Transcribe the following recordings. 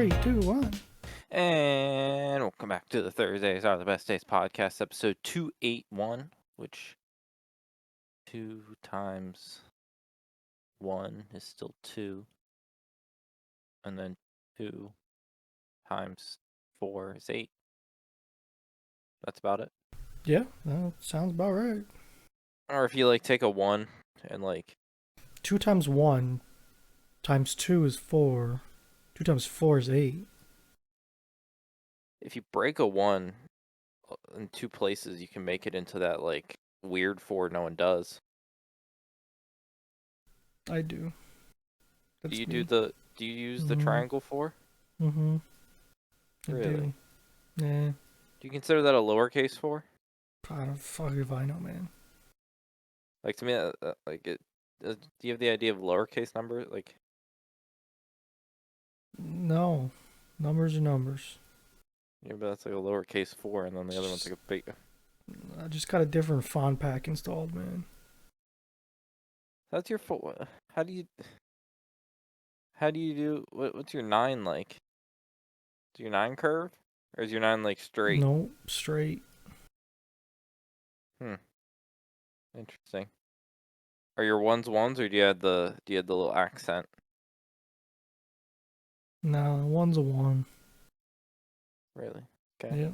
3, 2, 1. And welcome back to the Thursdays Are the Best Days podcast, episode 281, which 2 times 1 is still 2, and then 2 times 4 is 8. That's about it. Yeah, that sounds about right. Or if you take a 1 and 2 times 1 times 2 is 4. 2 times 4 is 8. if you break a 1 in 2 places, you can make it into that weird 4 no one does. I do. That's Do you me. do you use the triangle 4? Mm-hmm. I Really? do. Yeah. Do you consider that a lowercase 4? I don't fuck if I know, man. To me, do you have the idea of lowercase number? No. Numbers are numbers. Yeah, but that's like a lowercase 4, and then the other one's like a big. I just got a different font pack installed, man. That's your 4. How do you do? What's your 9 like? Is your 9 curved, or is your 9 straight? No, straight. Interesting. Are your ones ones, or do you have the little accent? No, one's a 1. Really? Okay. Yeah.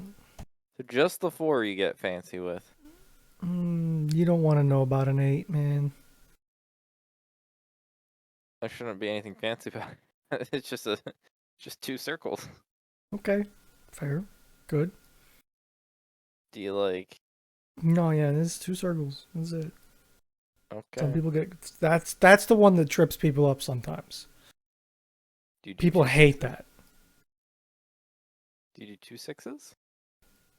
So just the 4 you get fancy with. You don't want to know about an 8, man. There shouldn't be anything fancy about it. It's just 2 circles. Okay. Fair. Good. Do you like? No, yeah, this is 2 circles. That's it. Okay. Some people get that's the one that trips people up sometimes. Do you do People 2 hate 6s? that. Do you do 2 6s?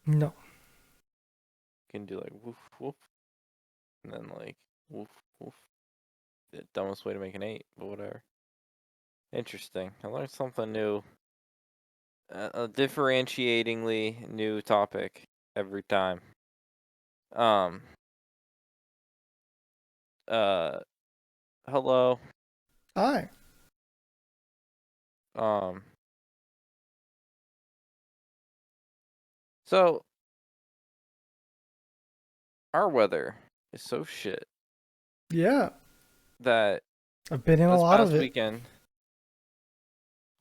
No. You can do woof woof, and then woof woof. The dumbest way to make an 8, but whatever. Interesting. I learned something new. A differentiatingly new topic every time. Um. Hello. Hi. Um. So our weather is so shit Yeah. that I've been in a this lot of past it. weekend,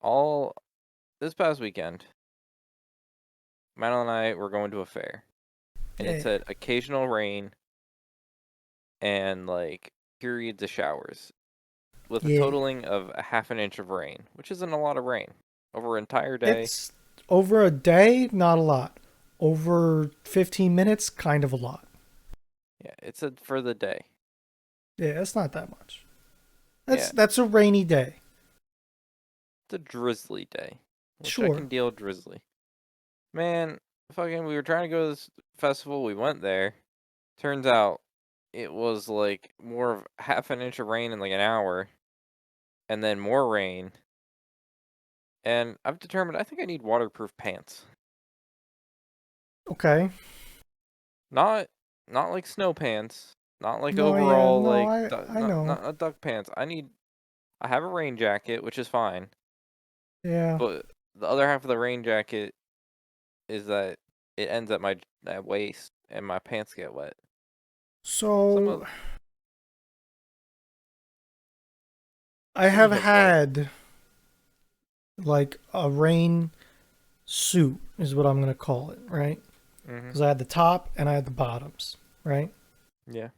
all this past weekend, Madeline and I were going to a fair, and it Yeah. said occasional rain and periods of showers, with a Yeah. totaling of a half an inch of rain, which isn't a lot of rain over an entire day. It's over a day, not a lot. Over 15 minutes, kind of a lot. Yeah, it's for the day. Yeah, it's not that much. Yeah, That's a rainy day. it's a drizzly day, which I Sure. can deal drizzly. Man, fucking, we were trying to go to this festival. We went there. Turns out it was more of half an inch of rain in an hour, and then more rain. And I've determined I think I need waterproof pants. Okay. Not like snow pants, not No, yeah, overall no, I not know. duck pants. I have a rain jacket, which is fine, Yeah. but the other half of the rain jacket is that it ends at my waist and my pants get wet. Some So of I some have hit like had like a rain suit is what I'm gonna call it, right? mhm. Because I had the top and I had the bottoms, right? Yeah.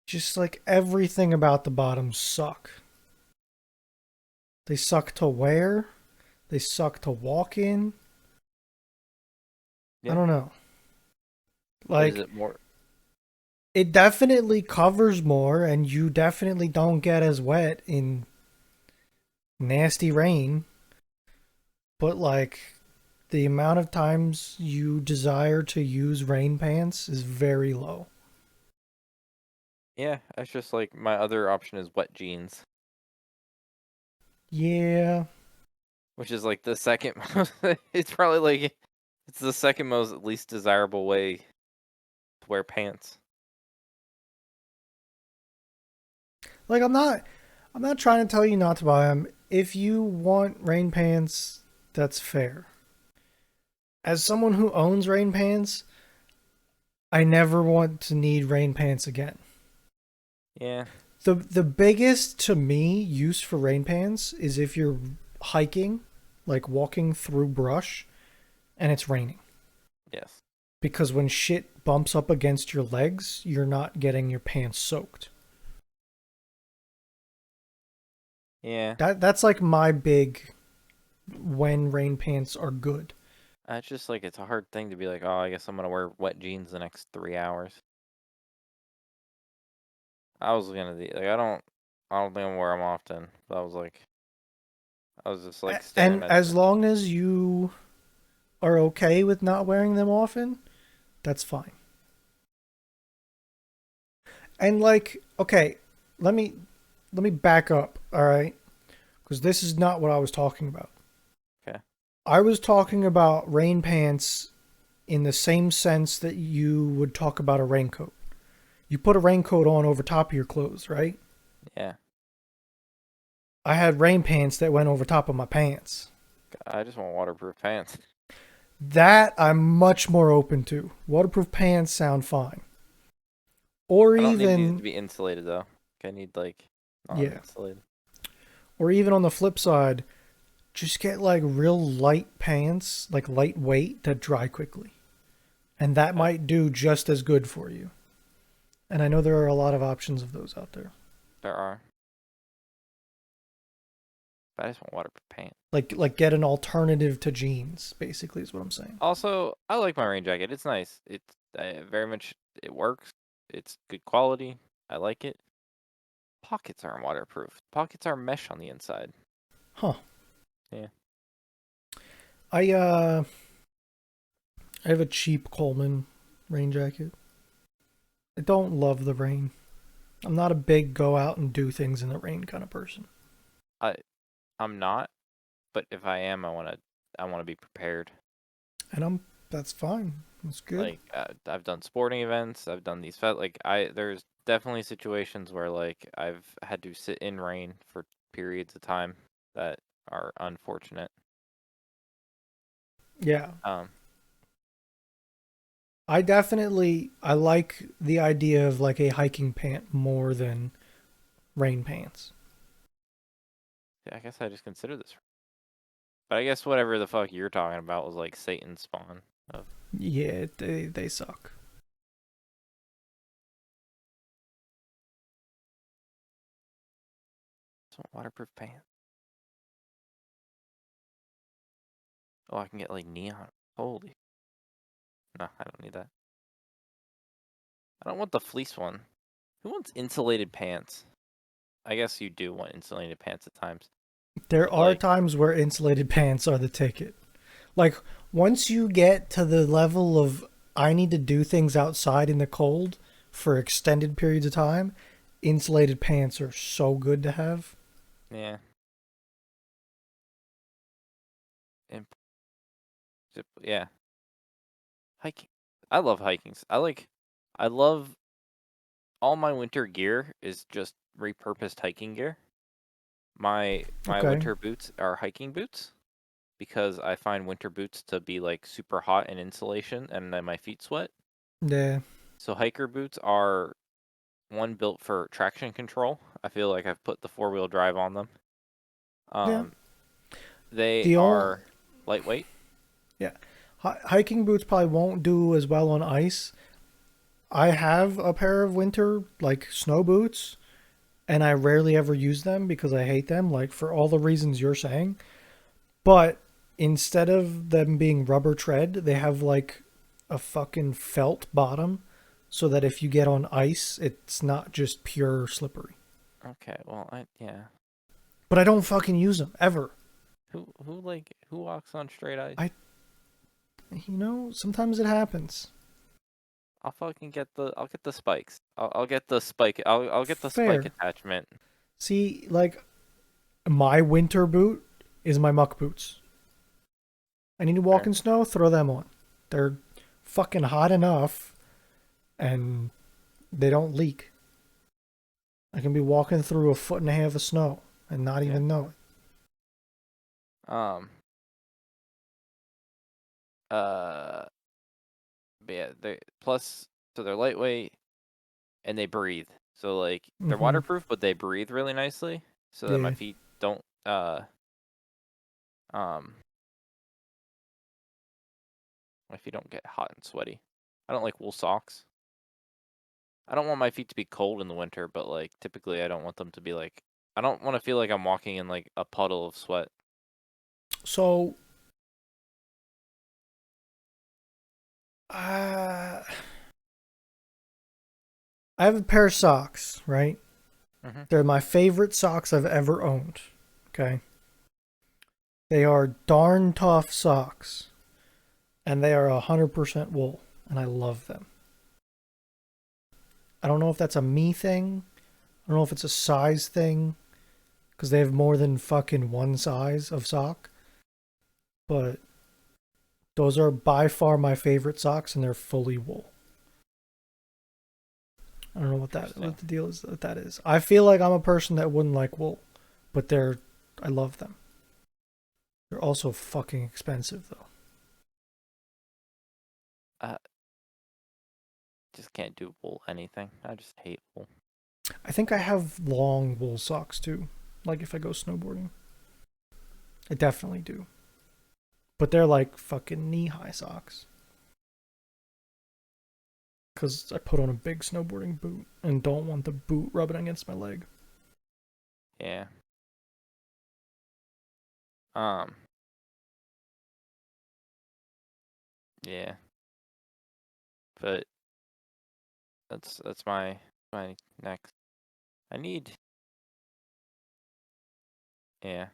Just like everything about the bottoms suck. They suck to wear. They suck to walk in. I Yeah. don't know. But is Like, it more it definitely covers more, and you definitely don't get as wet in nasty rain. But, like, the amount of times you desire to use rain pants is very low. Yeah, it's just my other option is wet jeans, Yeah. which is the second most it's probably it's the second most least desirable way to wear pants. Like, I'm not trying to tell you not to buy them. If you want rain pants, that's fair. As someone who owns rain pants, I never want to need rain pants again. Yeah. The biggest to me use for rain pants is if you're hiking, like walking through brush and it's raining. Yes. Because when shit bumps up against your legs, you're not getting your pants soaked. Yeah. That's like my big when rain pants are good. It's just like it's a hard thing to be like, oh, I guess I'm gonna wear wet jeans the next 3 hours. I was gonna be like, I don't think I'm wear them often. But I was just like And staring at as the. long as you are okay with not wearing them often, that's fine. And like, okay, let me let me back up, all right? Because this is not what I was talking about. Okay. I was talking about rain pants in the same sense that you would talk about a raincoat. You put a raincoat on over top of your clothes, right? Yeah. I had rain pants that went over top of my pants. I just want waterproof pants. That I'm much more open to. Waterproof pants sound fine. Or I don't need these to even, be insulated though. I need like yeah. non-insulated. Or even on the flip side, just get like real light pants, like lightweight that dry quickly. And that Okay. might do just as good for you. And I know there are a lot of options of those out there. There are. But I just want waterproof pants. Like get an alternative to jeans, basically is what I'm saying. Also, I like my rain jacket. It's nice. It's very much it works. It's good quality. I like it. Pockets aren't waterproof. Pockets are mesh on the inside. Huh. Yeah. I I have a cheap Coleman rain jacket. I don't love the rain. I'm not a big go out and do things in the rain kind of person. I I'm not, but if I am, I want to be prepared. And that's fine. That's good. Like I've done sporting events. I've done these like there's definitely situations where like I've had to sit in rain for periods of time that are unfortunate. Yeah. Um, I like the idea of like a hiking pant more than rain pants. yeah, I guess I just consider this, but I guess whatever the fuck you're talking about was like Satan's spawn of Yeah, they suck. some waterproof pants. Oh, I can get like neon. Holy, no, I don't need that. I don't want the fleece one. Who wants insulated pants? I guess you do want insulated pants at times, There but are like, times where insulated pants are the ticket. Like once you get to the level of I need to do things outside in the cold for extended periods of time, insulated pants are so good to have. yeah, and yeah, hiking. I love hiking. I love all my winter gear is just repurposed hiking gear. My Okay. winter boots are hiking boots because I find winter boots to be like super hot in insulation and then my feet sweat. Yeah. So hiker boots are one built for traction control. I feel like I've put the four-wheel drive on them. Yeah. Um, they The all are lightweight. yeah. Hiking boots probably won't do as well on ice. I have a pair of winter like snow boots and I rarely ever use them because I hate them like for all the reasons you're saying. But instead of them being rubber tread, they have like a fucking felt bottom so that if you get on ice, it's not just pure slippery. Okay, well, yeah. But I don't fucking use them ever. Who walks on straight ice? I, sometimes it happens. I'll get the spikes. I'll get the spike. I'll get the spike Fair. attachment. See, like my winter boot is my muck boots. I need to walk Fair. in snow, throw them on. They're fucking hot enough and they don't leak. I can be walking through 1.5 feet of snow and not Yeah. even know it. Um. Uh. But yeah. They plus so they're lightweight and they breathe. So like they're Mm-hmm. waterproof, but they breathe really nicely, so that my Yeah. feet don't um my feet don't get hot and sweaty. I don't like wool socks. I don't want my feet to be cold in the winter, but like typically I don't want them to be like I don't want to feel like I'm walking in like a puddle of sweat. So, uh, I have a pair of socks, right? Mhm. They're my favorite socks I've ever owned. Okay. They are darn tough socks, and they are 100% wool, and I love them. I don't know if that's a me thing. I don't know if it's a size thing, because they have more than fucking one size of sock, but those are by far my favorite socks, and they're fully wool. I don't know Interesting. what the deal is that is. I feel like I'm a person that wouldn't like wool, but I love them. They're also fucking expensive though. I just can't do wool anything. I just hate wool. I think I have long wool socks too. Like if I go snowboarding, I definitely do. But they're like fucking knee-high socks because I put on a big snowboarding boot and don't want the boot rubbing against my leg. Yeah. Um. Yeah. But that's my next. I need. Yeah.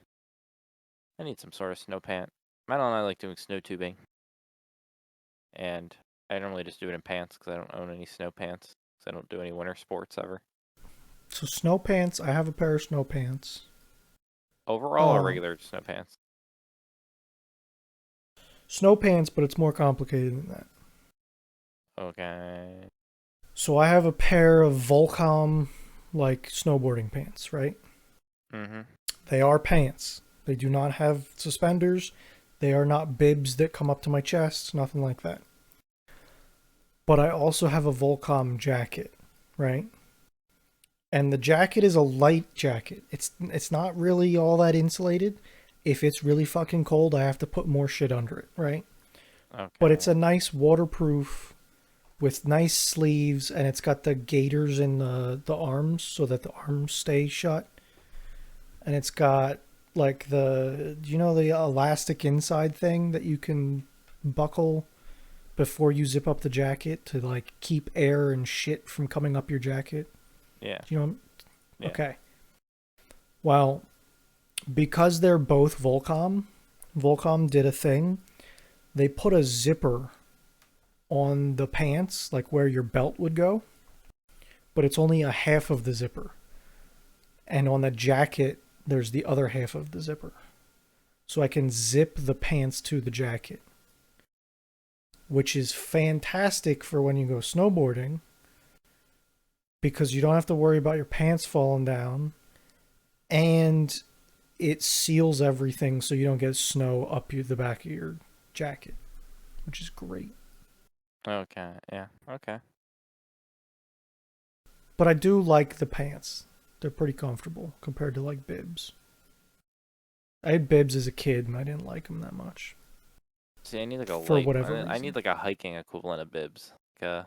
I need some sort of snow pant. Madeline and I like doing snow tubing, and I normally just do it in pants because I don't own any snow pants because I don't do any winter sports ever. So snow pants, I have a pair of snow pants. Overall or Um, regular snow pants? Snow pants, but it's more complicated than that. Okay. So I have a pair of Volcom like snowboarding pants, right? Mhm. They are pants. They do not have suspenders. They are not bibs that come up to my chest, nothing like that. But I also have a Volcom jacket, right? And the jacket is a light jacket. It's not really all that insulated. If it's really fucking cold, I have to put more shit under it, right? But it's Okay. a nice waterproof with nice sleeves, and it's got the gaiters in the arms so that the arms stay shut, and it's got like the elastic inside thing that you can buckle before you zip up the jacket to like keep air and shit from coming up your jacket. Yeah. Do you know? Yeah. Okay. Well, because they're both Volcom did a thing. They put a zipper on the pants, like where your belt would go, but it's only a half of the zipper. And on the jacket, there's the other half of the zipper. So I can zip the pants to the jacket, which is fantastic for when you go snowboarding because you don't have to worry about your pants falling down and it seals everything so you don't get snow up the back of your jacket, which is great. Okay. Yeah. Okay. But I do like the pants. They're pretty comfortable compared to like bibs. I had bibs as a kid and I didn't like them that much See, I need like a for light. whatever I need reason. like a hiking equivalent of bibs. Like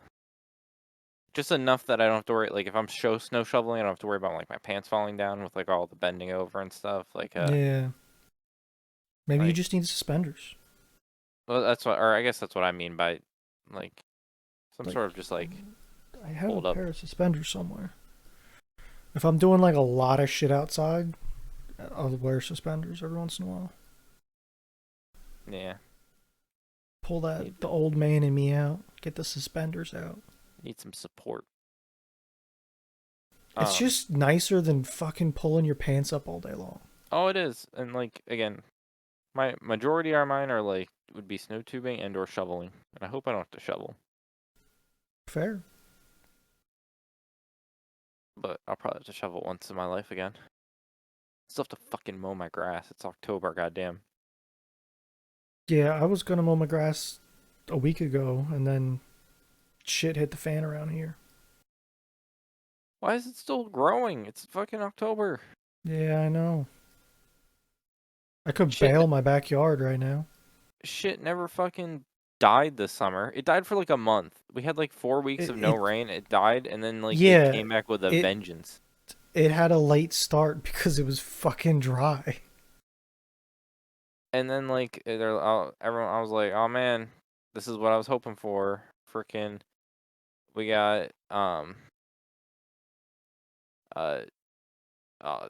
just enough that I don't have to worry. Like if I'm snow shoveling, I don't have to worry about like my pants falling down with like all the bending over and stuff. Yeah, maybe you Like just need suspenders. well, that's what, or I guess that's what I mean by like some Like sort of just like I have a hold up. pair of suspenders somewhere. If I'm doing like a lot of shit outside, I'll wear suspenders every once in a while. Yeah. Pull Need the old man in me out. Get the suspenders out. need some support. It's Um. just nicer than fucking pulling your pants up all day long. Oh, it is, and like again, my majority are mine are like would be snow tubing and or shoveling, and I hope I don't have to shovel. Fair. but I'll probably have to shovel once in my life again. Still have to fucking mow my grass. It's October, goddamn. Yeah, I was gonna mow my grass a week ago, and then shit hit the fan around here. Why is it still growing? It's fucking October. Yeah, I know. I could Shit, bale my backyard right now. shit never fucking died this summer. It died for like a month. We had like 4 weeks It, of no it rain. It died, and then like it yeah, came back with a it vengeance. it had a late start because it was fucking dry. And then like everyone, I was like, oh man, this is what I was hoping for. Freaking, we got uh uh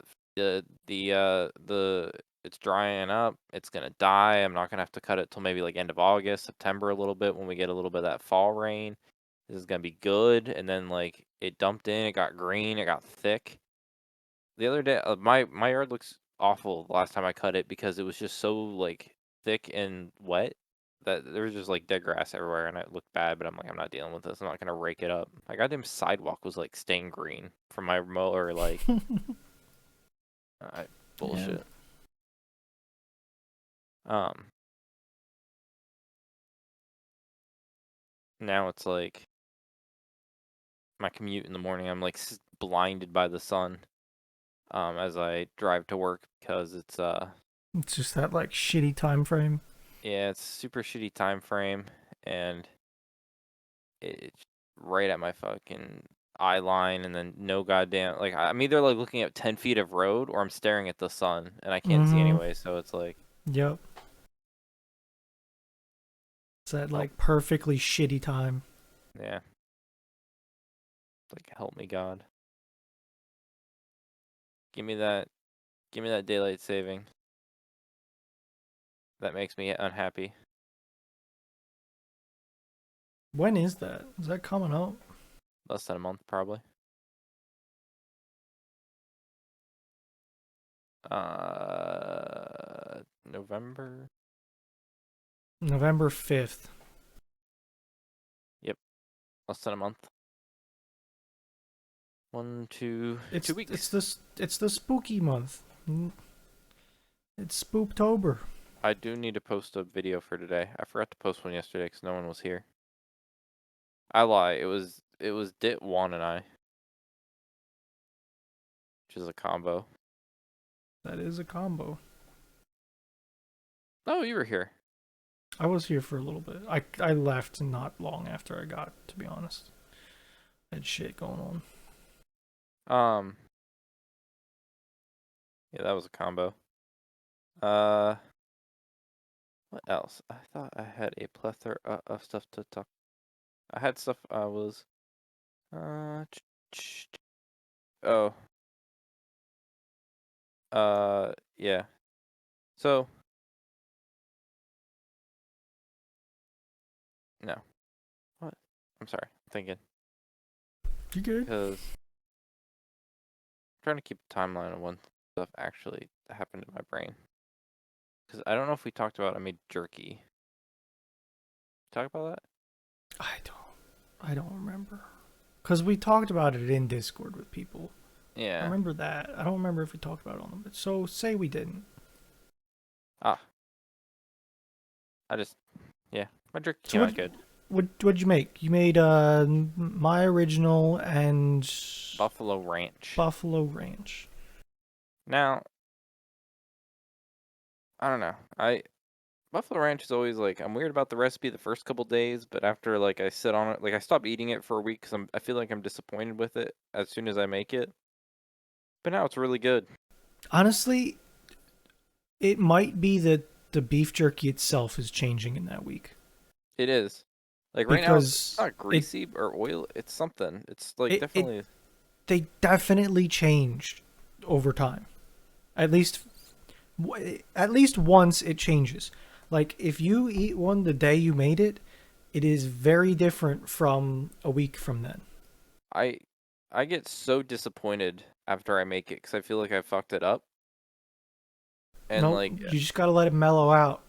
the it's drying up. It's gonna die. I'm not gonna have to cut it till maybe like end of August, September a little bit when we get a little bit of that fall rain. This is gonna be good. And then like it dumped in, it got green, it got thick. The other day, my yard looks awful the last time I cut it because it was just so like thick and wet that there was just like dead grass everywhere and it looked bad. But I'm like, I'm not dealing with this. I'm not gonna rake it up. My goddamn sidewalk was like stained green from my mower. Like, I Yeah. bullshit. Um, Now it's like my commute in the morning. I'm like blinded by the sun. As I drive to work because it's It's just that like shitty time frame. yeah, it's super shitty time frame and it's right at my fucking eye line, and then no goddamn like I'm either like looking at 10 feet of road or I'm staring at the sun and I can't see Mm-hmm. anyway. So it's like, Yep. It's that oh like perfectly shitty time. yeah, like help me God, give me that, give me that daylight saving. That makes me unhappy. When is that? Is that coming up? Less than a month probably. November. November 5th. Yep, less than a month. One, two, two It's weeks. this it's the spooky month. It's Spooptober. I do need to post a video for today. I forgot to post one yesterday because no one was here. I lie. It was Dit Juan and I, which is a combo. That is a combo. Oh, you were here. I was here for a little bit. I left not long after I got, to be honest. I had shit going on. Um, yeah, that was a combo. Uh, what else? I thought I had a plethora of stuff to talk. I had stuff I was oh, yeah. So, no. What? I'm sorry. I'm thinking You good? because I'm trying to keep a timeline of when stuff actually happened in my brain. Because I don't know if we talked about I made jerky. Talk about that? I don't. I don't remember. Cause we talked about it in Discord with people. I Yeah. remember that. I don't remember if we talked about it on them. But so say we didn't. Ah, I just, yeah, my jerky So came out good. what'd you make? You made my original and Buffalo Ranch. Buffalo Ranch. Now, I don't know. Buffalo Ranch is always like I'm weird about the recipe the first couple days, but after like I sit on it, like I stopped eating it for a week because I feel like I'm disappointed with it as soon as I make it. But now it's really good. Honestly, it might be that the beef jerky itself is changing in that week It is. Like right now, it's because not greasy or oil. It's something. It's like it definitely. they definitely changed over time. At least at least once it changes. Like if you eat one the day you made it, it is very different from a week from then. I I get so disappointed after I make it because I feel like I fucked it up. And No, like you just gotta let it mellow out.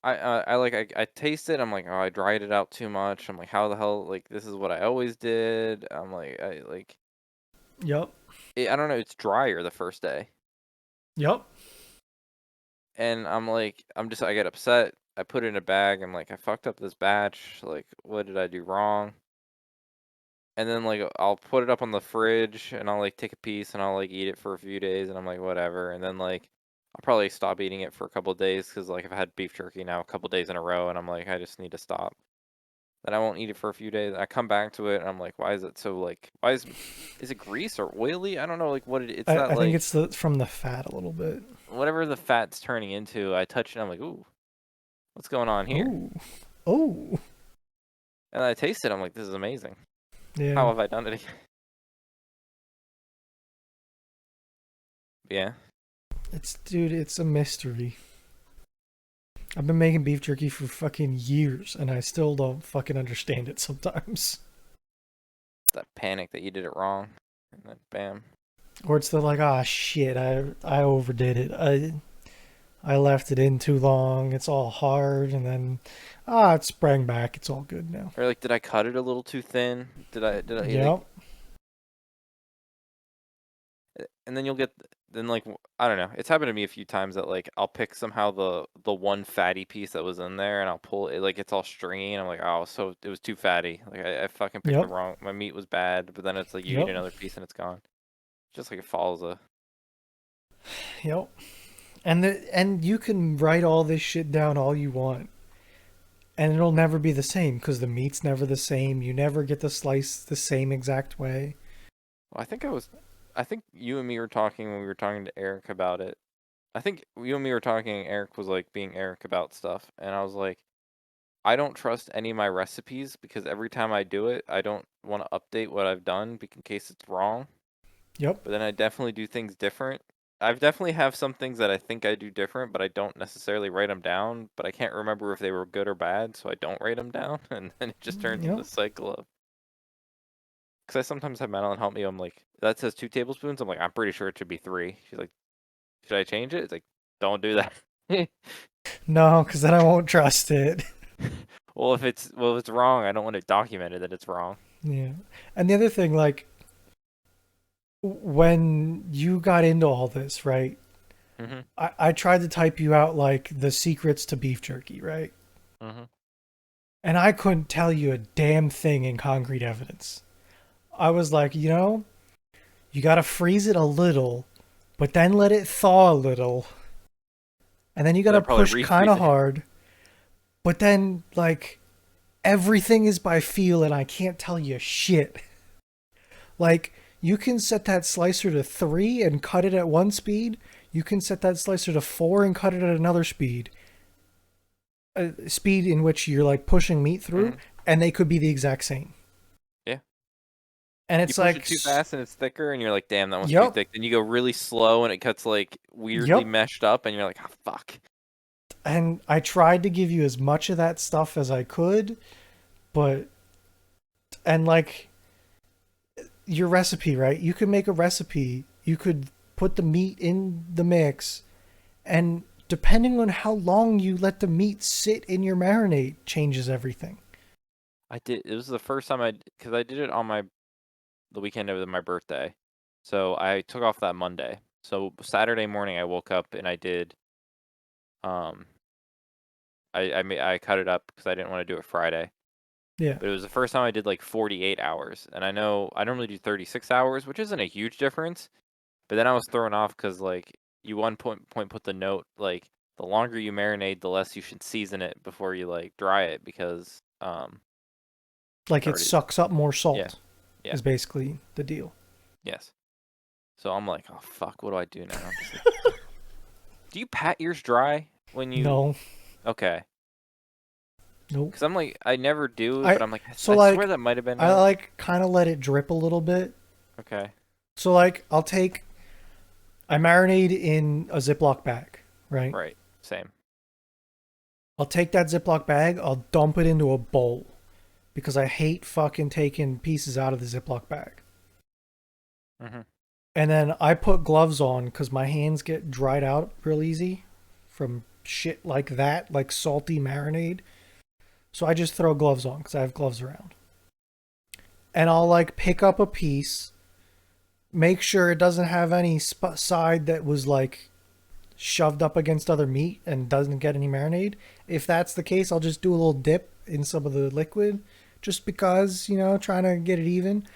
I taste it. I'm like, oh, I dried it out too much. I'm like, how the hell? Like this is what I always did. I'm like, I like. Yep. I don't know, it's drier the first day. Yep. And I get upset. I put it in a bag. I'm like, I fucked up this batch. Like, what did I do wrong? And then like I'll put it up on the fridge and I'll like take a piece and I'll like eat it for a few days and I'm like whatever. And then like I'll probably stop eating it for a couple of days because like I've had beef jerky now a couple days in a row and I'm like I just need to stop. Then I won't eat it for a few days. I come back to it and I'm like, why is it so like is it grease or oily? I don't know like what it's I, not I think like it's from the fat a little bit. whatever the fat's turning into. I touch it and I'm like, ooh, what's going on here? Oh. Oh. And I taste it. I'm like, this is amazing. How Yeah. have I done it again? Yeah. It's a mystery. I've been making beef jerky for fucking years, and I still don't fucking understand it sometimes. That panic that you did it wrong. And then bam. Or it's the like, ah, shit, I overdid it. I left it in too long. It's all hard, and then it sprang back. It's all good now. Or like, did I cut it a little too thin? Did I like? Yep. And then you'll get then like I don't know. It's happened to me a few times that like I'll pick somehow the one fatty piece that was in there and I'll pull it like it's all stringy and I'm like oh so it was too fatty. Like I fucking picked the Yep. wrong. My meat was bad, but then it's like you eat Yep. another piece and it's gone. Just like it follows a. Yep. And you can write all this shit down all you want, and it'll never be the same because the meat's never the same. You never get the slice the same exact way. Well, I think you and me were talking when we were talking to Eric about it. I think you and me were talking. Eric was like being Eric about stuff, and I was like, I don't trust any of my recipes because every time I do it, I don't want to update what I've done in case it's wrong. Yep. But then I definitely do things different. I've definitely have some things that I think I do different, but I don't necessarily write them down. But I can't remember if they were good or bad, so I don't write them down, and then it just turns into Yep. a cycle of. Because I sometimes have Madeline help me. I'm like, that says 2 tablespoons. I'm like, I'm pretty sure it should be three. She's like, should I change it? It's like, don't do that. No, because then I won't trust it. Well, if it's wrong, I don't want it documented that it's wrong. Yeah. And the other thing, like, when you got into all this, right? Mhm. I tried to type you out like the secrets to beef jerky, right? Mhm. And I couldn't tell you a damn thing in concrete evidence. I was like, you gotta freeze it a little, but then let it thaw a little. And then you But gotta then push probably kind refreeze of it. hard. But then, like, everything is by feel and I can't tell you shit. Like, you can set that slicer to 3 and cut it at one speed. You can set that slicer to 4 and cut it at another speed. A speed in which you're like pushing meat through, Mhm. and they could be the exact same. Yeah. And You it's push like, it too fast and it's thicker, and you're like, damn, that one's too yep, thick. Then you go really slow and it cuts like weirdly yep. meshed up, and you're like, oh fuck. And I tried to give you as much of that stuff as I could, but, and like, your recipe, right? You could make a recipe, you could put the meat in the mix, and depending on how long you let the meat sit in your marinade changes everything. I did. It was the first time because I did it on the weekend of my birthday, so I took off that Monday. So Saturday morning, I woke up and I did. Um, I cut it up because I didn't want to do it Friday. Yeah. But it was the first time I did like 48 hours, and I know I normally do 36 hours, which isn't a huge difference. But then I was thrown off because like you one point put the note like the longer you marinate, the less you should season it before you like dry it because it's Like it already sucks up more yeah salt, yeah is basically the deal. yes. So I'm like, oh fuck, what do I do now? I'm just like, do you pat yours dry when you No. okay? Nope. Because I'm like I never do, but I I'm like so I swear like that might have been I it. like kind of let it drip a little bit. Okay, So like I marinate in a Ziploc bag, right? right, same. I'll take that Ziploc bag, I'll dump it into a bowl because I hate fucking taking pieces out of the Ziploc bag. Hmm. And then I put gloves on because my hands get dried out real easy from shit like that, like salty marinade. So I just throw gloves on because I have gloves around. And I'll like pick up a piece, make sure it doesn't have any side that was like shoved up against other meat and doesn't get any marinade. If that's the case, I'll just do a little dip in some of the liquid just because, trying to get it even.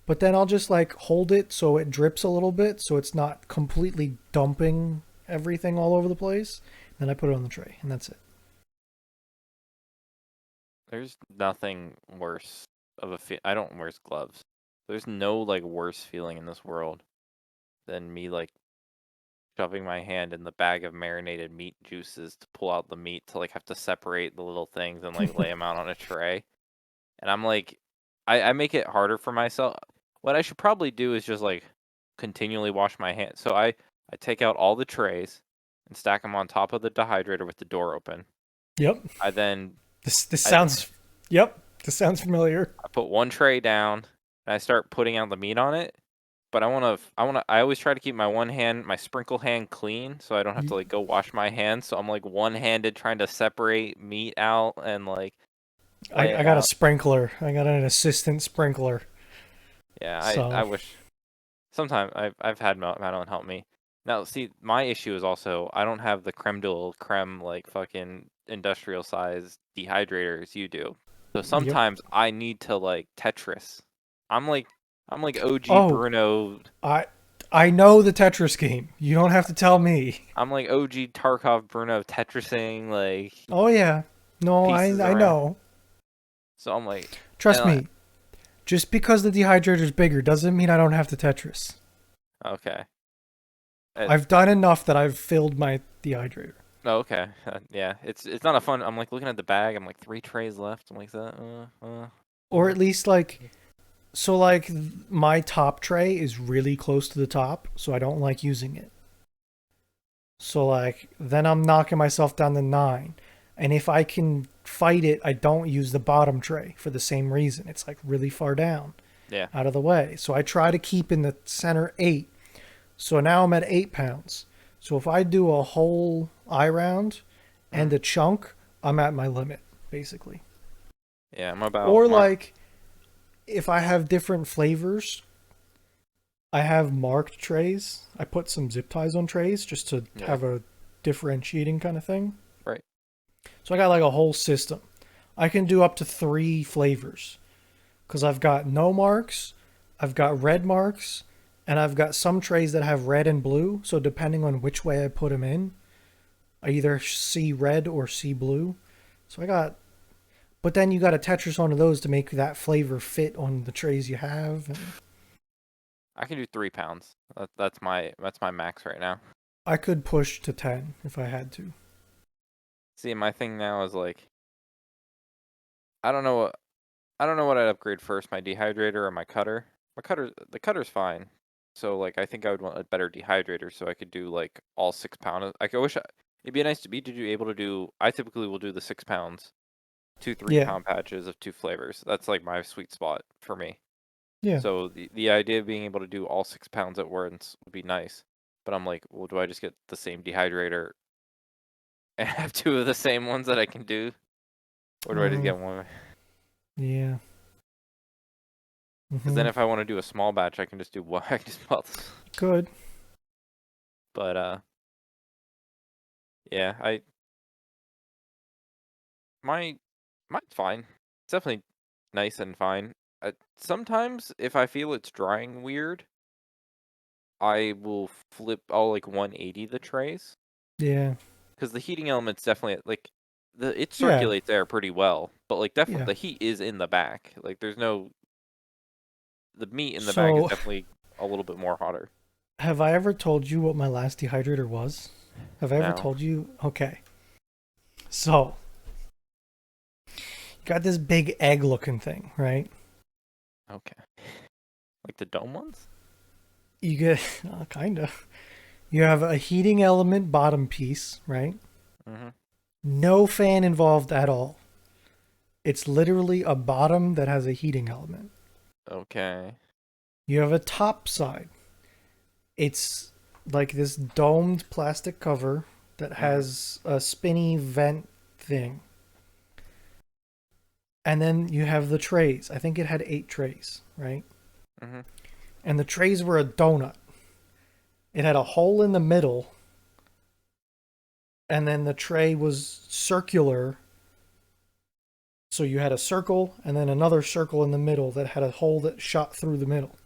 But then I'll just like hold it so it drips a little bit so it's not completely dumping everything all over the place. Then I put it on the tray and that's it. There's nothing worse of I don't wear gloves. There's no like worse feeling in this world than me like shoving my hand in the bag of marinated meat juices to pull out the meat to like have to separate the little things and like lay them out on a tray. And I'm like, I make it harder for myself. What I should probably do is just like continually wash my hands. So I take out all the trays and stack them on top of the dehydrator with the door open. Yep. I then This I sounds Yep. This sounds familiar. I put one tray down and I start putting out the meat on it. But I always try to keep my sprinkle hand clean so I don't have to like go wash my hands. So I'm like one-handed trying to separate meat out and like lay I it got a out. sprinkler. I got an assistant sprinkler. Yeah, I So, wish sometimes I've had Madeline help me. Now, see, my issue is also I don't have the creme de la creme like fucking industrial size dehydrators you do. So yep. sometimes I need to like Tetris. I'm like I'm like OG Oh, Bruno. I I know the Tetris game. You don't have to tell me. I'm like OG Tarkov Bruno Tetrising like Oh yeah. No, pieces I around. know. So I'm like, Trust and me. Just because the dehydrator's bigger doesn't mean I don't have to Tetris. okay, it, I've done enough that I've filled my dehydrator. oh, okay, yeah, it's not a fun. I'm like looking at the bag. I'm like 3 trays left. I'm like that. Or Uh. at least like so like my top tray is really close to the top, so I don't like using it. So like then I'm knocking myself down to 9. And if I can fight it, I don't use the bottom tray for the same reason. It's like really far down Yeah. out of the way. So I try to keep in the center 8. So now I'm at 8 pounds. So if I do a whole eye round Mm. and a chunk, I'm at my limit, basically. Yeah, I'm about Or Mark. like if I have different flavors, I have marked trays. I put some zip ties on trays just to Yeah, have a differentiating kind of thing. right. So I got like a whole system. I can do up to 3 flavors because I've got no marks, I've got red marks, and I've got some trays that have red and blue. So depending on which way I put them in, I either see red or see blue. So I got, but then you got to Tetris onto those to make that flavor fit on the trays you have. And I can do 3 pounds. That's my max right now. I could push to 10 if I had to. See, my thing now is like I don't know what I don't know what I'd upgrade first, my dehydrator or my cutter. The cutter's fine. So like I think I would want a better dehydrator so I could do like all 6 pound. Like I wish it'd be nice to be able to do. I typically will do the 6 pounds, two three Yeah, pound patches of 2 flavors. That's like my sweet spot for me. yeah. So the idea of being able to do all 6 pounds at once would be nice. But I'm like, well, do I just get the same dehydrator and have two of the same ones that I can do, or do I just Uh, get one? yeah. Because then Hmm. if I want to do a small batch, I can just do one. I can just well, Good. but yeah, my mine's fine. It's definitely nice and fine. Sometimes if I feel it's drying weird, I will flip. I'll like 180 the trays Yeah. because the heating element's definitely like it Yeah. circulates air pretty well, but like definitely Yeah. the heat is in the back. Like there's no the meat in the back is So, definitely a little bit more hotter. have I ever told you what my last dehydrator was? Have I ever No. told you? Okay. So, you got this big egg looking thing, right? Okay. Like the dome ones? You get, kind of. You have a heating element bottom piece, right? Mm-hmm. No fan involved at all. It's literally a bottom that has a heating element. Okay. You have a top side. It's like this domed plastic cover that Mm-hmm. has a spinny vent thing. And then you have the trays. I think it had 8 trays, right? Mm-hmm. and the trays were a donut. It had a hole in the middle, and then the tray was circular. So you had a circle and then another circle in the middle that had a hole that shot through the middle.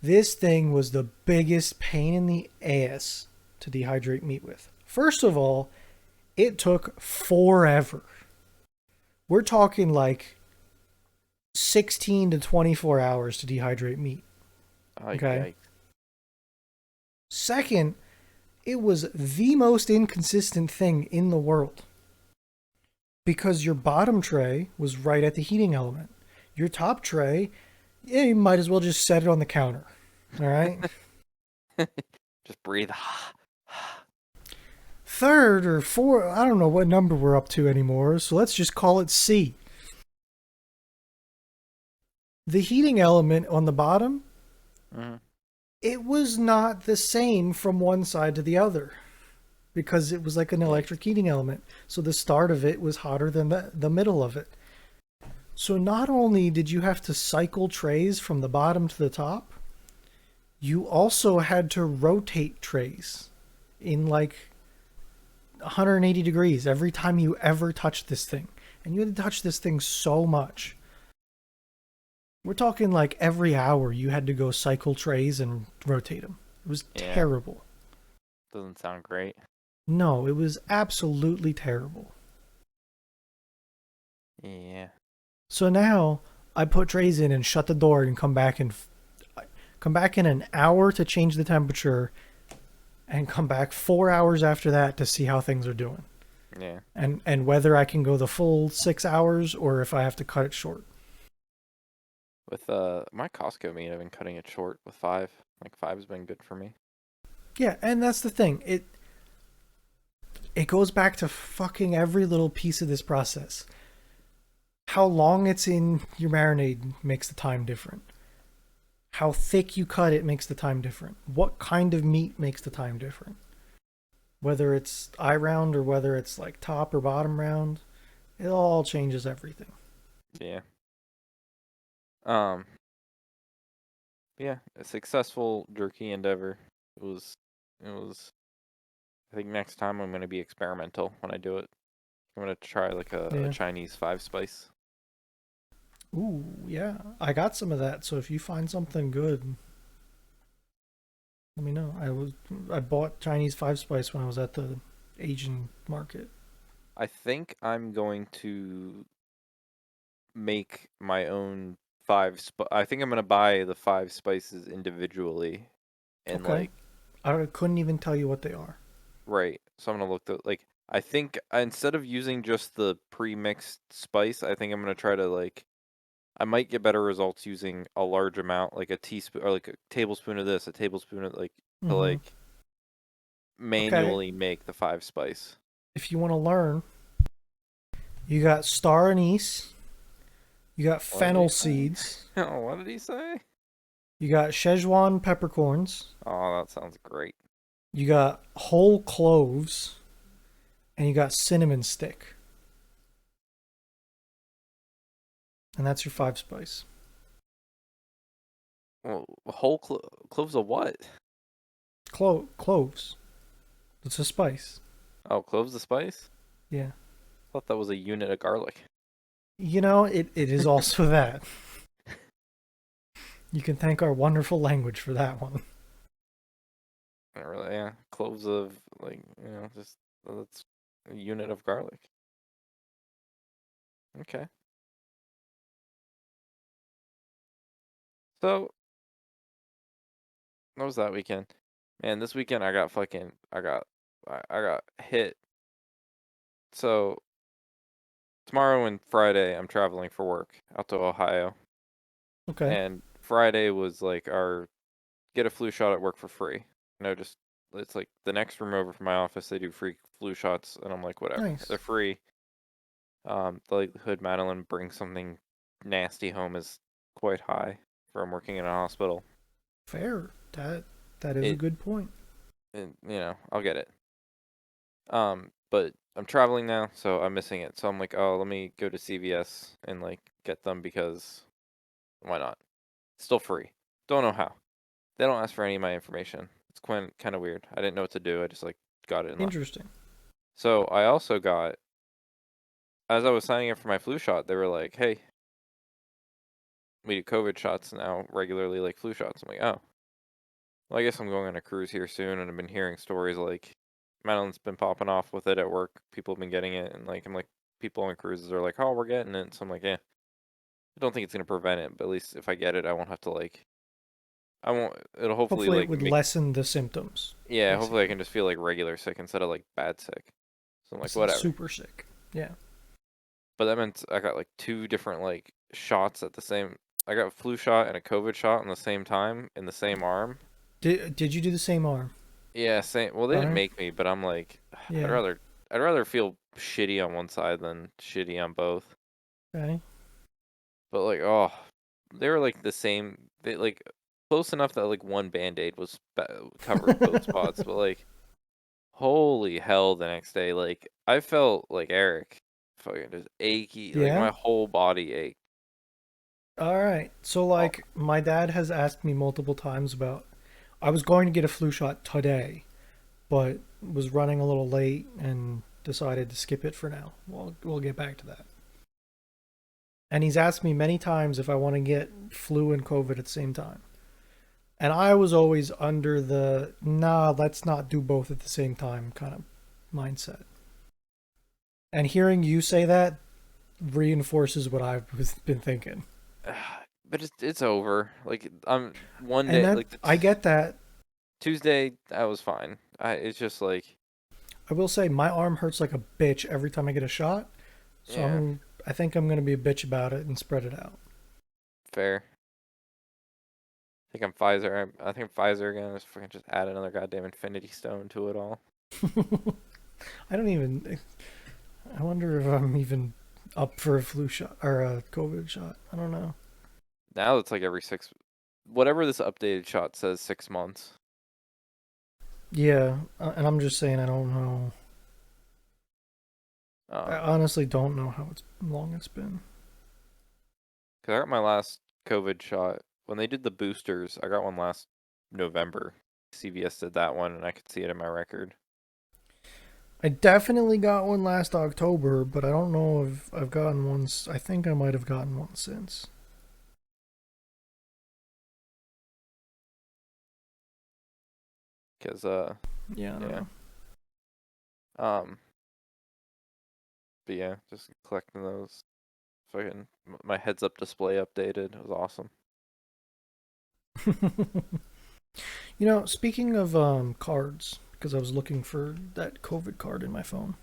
This thing was the biggest pain in the ass to dehydrate meat with. First of all, it took forever. We're talking like 16 to 24 hours to dehydrate meat. Oh, Okay. yikes. Second, it was the most inconsistent thing in the world because your bottom tray was right at the heating element. Your top tray, yeah, you might as well just set it on the counter. All right. Just breathe. Third or fourth, I don't know what number we're up to anymore, so let's just call it C. The heating element on the bottom, Mm-hmm. it was not the same from one side to the other because it was like an Yikes. electric heating element. So the start of it was hotter than the middle of it. So not only did you have to cycle trays from the bottom to the top, you also had to rotate trays in like 180 degrees every time you ever touched this thing. And you had to touch this thing so much. We're talking like every hour you had to go cycle trays and rotate them. It was Yeah, terrible. doesn't sound great. No, it was absolutely terrible. Yeah. So now I put trays in and shut the door and come back in an hour to change the temperature and come back 4 hours after that to see how things are doing. Yeah. And whether I can go the full 6 hours or if I have to cut it short. With my Costco meat, I've been cutting it short with 5. Like 5's been good for me. Yeah, and that's the thing. It goes back to fucking every little piece of this process. How long it's in your marinade makes the time different. How thick you cut it makes the time different. What kind of meat makes the time different. Whether it's eye round or whether it's like top or bottom round, it all changes everything. Yeah. Um. Yeah. A successful jerky endeavor. It was. It was. I think next time I'm gonna be experimental when I do it. I'm gonna try like a Yeah. Chinese 5-spice. Ooh, yeah. I got some of that, so if you find something good, let me know. I bought Chinese 5 spice when I was at the Asian market. I think I'm going to make my own I think I'm gonna buy the 5 spices individually and Okay. like I couldn't even tell you what they are. right. So I'm gonna look the like I think instead of using just the pre-mixed spice, I think I'm gonna try to like I might get better results using a large amount, like a teaspoon or like a tablespoon of this, a tablespoon of like to Mm-hmm. like Okay. manually make the 5 spice. If you want to learn, you got star anise, you got What did he fennel say? seeds, Oh, what did he say? you got Szechuan peppercorns, Oh, that sounds great. you got whole cloves, and you got cinnamon stick. And that's your 5 spice. Well, cloves of what? Cloves. It's a spice. Oh, cloves of spice? Yeah. I thought that was a unit of garlic. You know, it is also that. You can thank our wonderful language for that one. Not really, yeah. Cloves of like just that's a unit of garlic. Okay. So what was that weekend? Man, this weekend I got fucking I got hit. So tomorrow and Friday I'm traveling for work out to Ohio. Okay. And Friday was like our get a flu shot at work for free. Just it's like the next room over from my office they do free flu shots and I'm like whatever. They're Nice. free. The likelihood Madeline brings something nasty home is quite high from working in a hospital. Fair. That is a It, good point. I'll get it. But I'm traveling now, so I'm missing it. So I'm like, oh, let me go to CVS and like get them because why not? Still free. Don't know how. They don't ask for any of my information. It's kind of weird. I didn't know what to do. I just like got it and left. Interesting. So I also got, as I was signing up for my flu shot, they were like, "Hey, we do COVID shots now regularly, like flu shots." I'm like, "Oh, well, I guess I'm going on a cruise here soon." And I've been hearing stories like Madeline's been popping off with it at work. People have been getting it, and like I'm like, people on cruises are like, "Oh, we're getting it." So I'm like, "Yeah, I don't think it's gonna prevent it, but at least if I get it, I won't have to like, I won't. It'll hopefully Hopefully, it like would make, lessen the symptoms, yeah, hopefully I basically. can just feel like regular sick instead of like bad sick." So I'm like, Instead of whatever. super sick. Yeah. But that meant I got like two different like shots at the same. I got a flu shot and a COVID shot in the same time in the same arm. Did you do the same arm? Yeah, same. Well, they didn't Alright. make me, but I'm like, I'd Yeah. rather I'd rather feel shitty on one side than shitty on both. Okay. But like, oh, they were like the same. They like close enough that like one band-aid was covered both spots. But like, holy hell, the next day, like I felt like Eric, fucking just achy. Like Yeah. my whole body ached. All right. So, Oh, like, my dad has asked me multiple times about. I was going to get a flu shot today, but was running a little late and decided to skip it for now. We'll get back to that. And he's asked me many times if I want to get flu and COVID at the same time. And I was always under the nah, let's not do both at the same time kind of mindset. And hearing you say that reinforces what I've been thinking. but it's over. Like I'm one And day, that like I get that. Tuesday, I was fine. It's just like, I will say my arm hurts like a bitch every time I get a shot. So yeah, I think I'm gonna be a bitch about it and spread it out. fair. I think I'm Pfizer. I think I'm Pfizer again. Just fucking just add another goddamn Infinity Stone to it all. I don't even. I wonder if I'm even up for a flu shot or a COVID shot. I don't know. Now it's like every six, whatever this updated shot says, 6 months. Yeah, and I'm just saying I don't know. I Um, honestly don't know how long it's been. cause I got my last COVID shot when they did the boosters. I got one last November. CVS did that one, and I could see it in my record. I definitely got one last October, but I don't know if I've gotten one. I think I might have gotten one since. Cause Yeah, I don't yeah. know. Um, but yeah, just collecting those. Fucking my heads up display updated. It was awesome. Speaking of cards, because I was looking for that COVID card in my phone,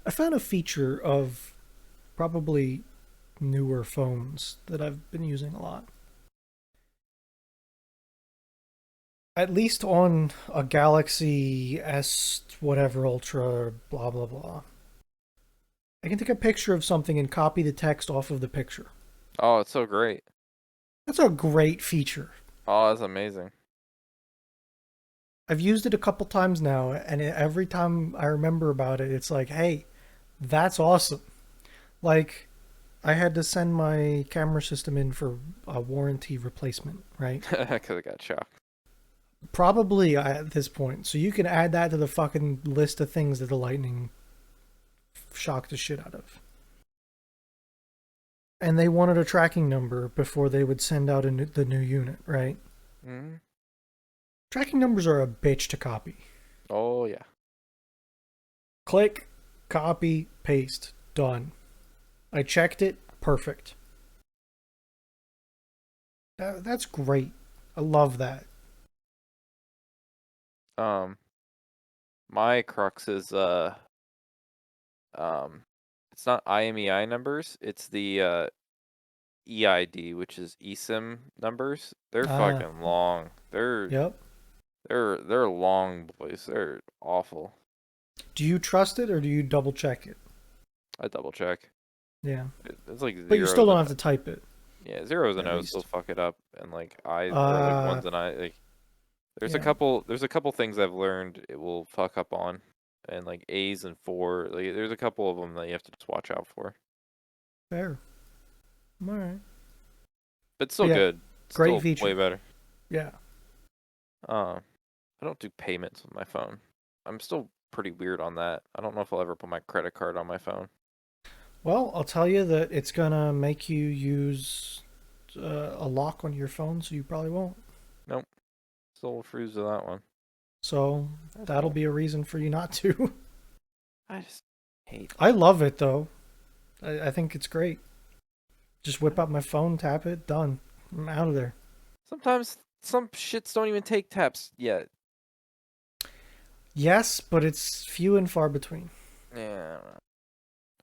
I found a feature of probably newer phones that I've been using a lot. At least on a Galaxy S whatever Ultra, blah blah blah. I can take a picture of something and copy the text off of the picture. Oh, it's so great. That's a great feature. Oh, that's amazing. I've used it a couple times now, and every time I remember about it, it's like, hey, that's awesome. Like, I had to send my camera system in for a warranty replacement, right? Because I got shocked. Probably at this point. So you can add that to the fucking list of things that the Lightning shocked the shit out of. And they wanted a tracking number before they would send out the new unit, right? Hmm. Tracking numbers are a bitch to copy. Oh yeah. Click, copy, paste, done. I checked it, perfect. That's great. I love that. Um, my crux is um, it's not IMEI numbers. It's the EID, which is eSIM numbers. They're Ah, fucking long. yep. They're long boys. They're awful. Do you trust it or do you double check it? I double check. Yeah. It's like But you still zeros don't and have to type it, yeah, zeros and at O's still least. fuck it up, and like I or like Uh, ones and I like. yeah. There's a couple things I've learned it will fuck up on, and like A's and four. Like there's a couple of them that you have to just watch out for. Fair. All right. but But still yeah, good. great Still way feature. better. Yeah. I don't do payments with my phone. I'm still pretty weird on that. I don't know if I'll ever put my credit card on my phone. Well, I'll tell you that it's gonna make you use a lock on your phone, so you probably won't. Nope. Still refuse to that one. So That's that'll cool. be a reason for you not to. I just hate. I love it though. I think it's great. Just whip out my phone, tap it, done. I'm out of there. Sometimes some shits don't even take taps yet. Yes, but it's few and far between. Yeah,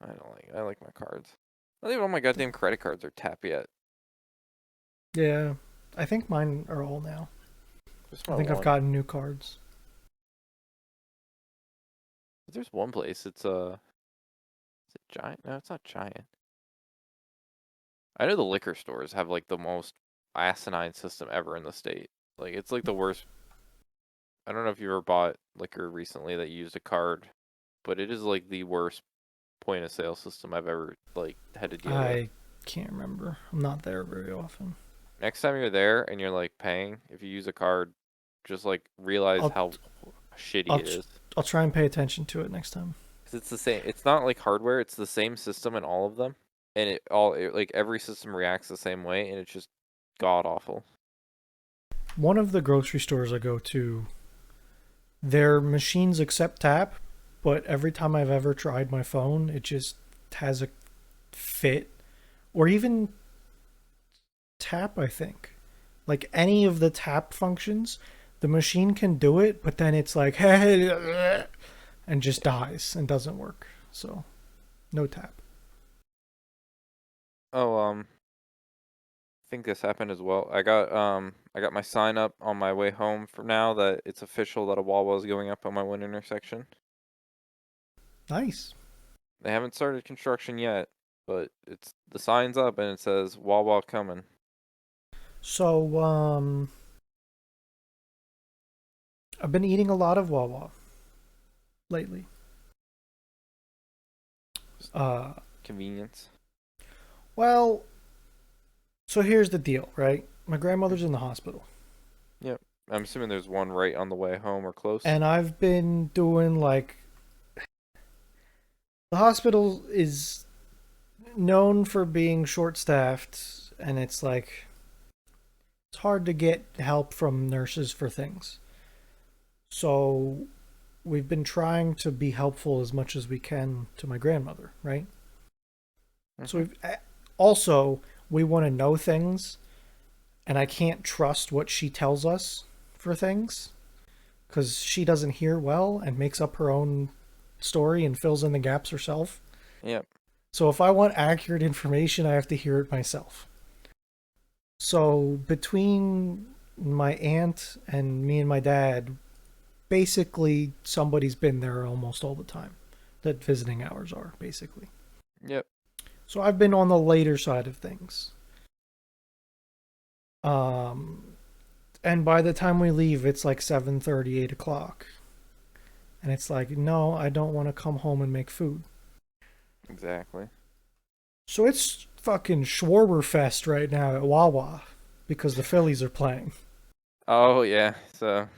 I don't like. I like my cards. Not even all my goddamn credit cards are tap yet. Yeah, I think mine are all now. Just I my think I've one. gotten new cards. There's one place. It's is it Giant? No, it's not Giant. I know the liquor stores have like the most asinine system ever in the state. Like it's like the worst. I don't know if you ever bought liquor recently that used a card, but it is like the worst point of sale system I've ever like had to deal with. I can't remember. I'm not there very often. Next time you're there and you're like paying, if you use a card, just like realize I'll how shitty I'll it is. I'll try and pay attention to it next time. 'Cause it's the same. It's not like hardware. It's the same system in all of them, and like every system reacts the same way, and it's just god awful. One of the grocery stores I go to, their machines accept tap, but every time I've ever tried my phone, it just has a fit or even tap, I think. Like any of the tap functions, the machine can do it, but then it's like and just dies and doesn't work. So, no tap. Oh, I think this happened as well. I got my sign up on my way home from now that it's official that a Wawa is going up on my one intersection. Nice. They haven't started construction yet, but it's the sign's up and it says Wawa coming. So, I've been eating a lot of Wawa lately. Just Uh, convenience. well, so here's the deal, right? My grandmother's in the hospital, Yep. I'm assuming there's one right on the way home or close. and I've been doing like the hospital is known for being short-staffed, and it's like it's hard to get help from nurses for things. So we've been trying to be helpful as much as we can to my grandmother, right? So Mm-hmm. we've also we want to know things, and I can't trust what she tells us for things because she doesn't hear well and makes up her own story and fills in the gaps herself. Yep. So if I want accurate information, I have to hear it myself. So between my aunt and me and my dad, basically somebody's been there almost all the time. That visiting hours are basically. Yep. So I've been on the later side of things. Um, and by the time we leave, it's like 7:30, 8 o'clock, and it's like, no, I don't want to come home and make food. Exactly. So it's fucking Schwarberfest right now at Wawa because the Phillies are playing. Oh yeah. So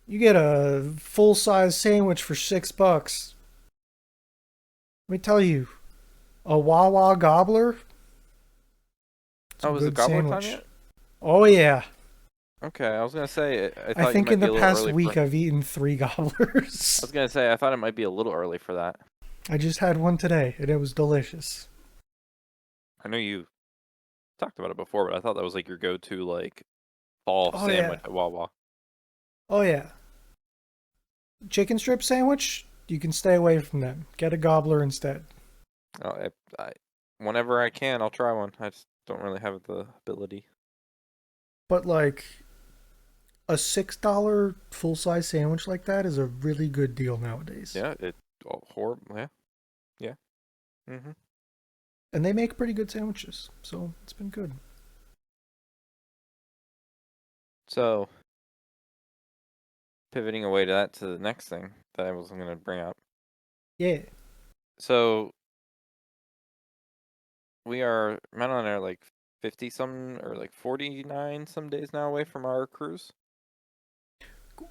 You get a full size sandwich for $6. Let me tell you, a Wawa gobbler, it's a oh, is it good gobbler time sandwich. yet? Oh yeah. Okay, I was gonna say I I thought you think might in be the a little past early week for. I've eaten three I gobblers. was gonna say I thought it might be a little early for that. I just had one today and it was delicious. I know you talked about it before, but I thought that was like your go-to like fall Oh yeah. sandwich at Wawa. Oh yeah. Chicken strip sandwich, you can stay away from them. Get a gobbler instead. Oh, whenever I can, I'll try one. I just don't really have the ability. But like a $6 full size sandwich like that is a really good deal nowadays. Yeah, it horrible. Yeah, yeah. Mhm. And they make pretty good sandwiches, so it's been good. So pivoting away to the next thing that I was gonna bring up. Yeah. So we are Madeline and I are like 50 some or like 49 some days now away from our cruise.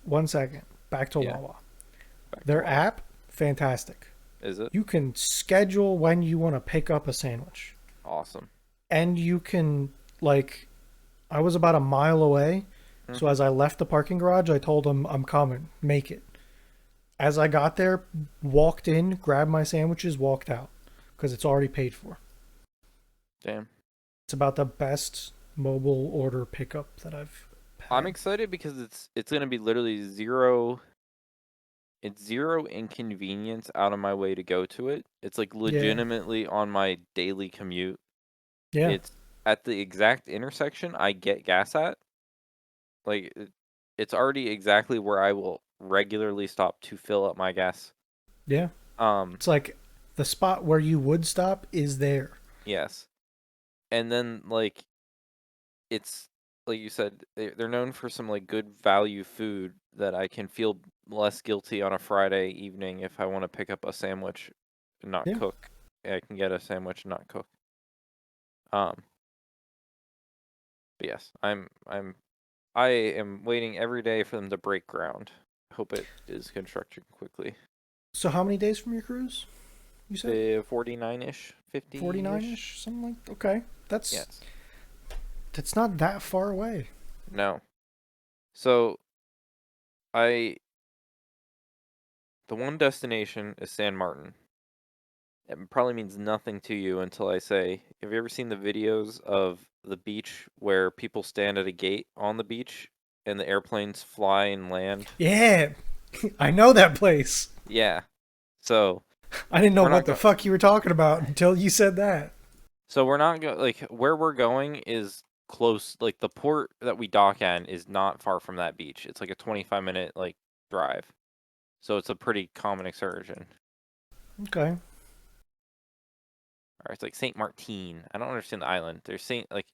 1 second. Back to Yeah, Wawa. back to Their Wawa. app, fantastic. Is it? You can schedule when you want to pick up a sandwich. Awesome. And you can, like, I was about a mile away. So Mm-hmm. as I left the parking garage, I told them I'm coming. Make it. As I got there, walked in, grabbed my sandwiches, walked out. Because it's already paid for. Damn. It's about the best mobile order pickup that I've I'm had. excited because it's gonna be literally zero. It's zero inconvenience out of my way to go to it. It's like Yeah. legitimately on my daily commute. Yeah. It's at the exact intersection I get gas at. Like it's already exactly where I will regularly stop to fill up my gas. Yeah. Um, It's like the spot where you would stop is there. yes. And then like it's like you said, they're known for some like good value food that I can feel less guilty on a Friday evening if I want to pick up a sandwich and not Yeah. cook. I can get a sandwich and not cook. Um, but yes, I am waiting every day for them to break ground. Hope it is constructed quickly. So how many days from your cruise? You said 49-ish, 49 50-ish. ish, something like. Okay, Yes. that's not that far away. No. So I the one destination is San Martin. It probably means nothing to you until I say, have you ever seen the videos of the beach where people stand at a gate on the beach and the airplanes fly and land? Yeah, I know that place. Yeah. So I didn't know we're what not the going. fuck you were talking about until you said that. So we're not going. Like where we're going is close. Like the port that we dock at is not far from that beach. It's like a 25-minute like drive. So it's a pretty common excursion. Okay. Or it's like Saint Martin. I don't understand the island. There's Saint like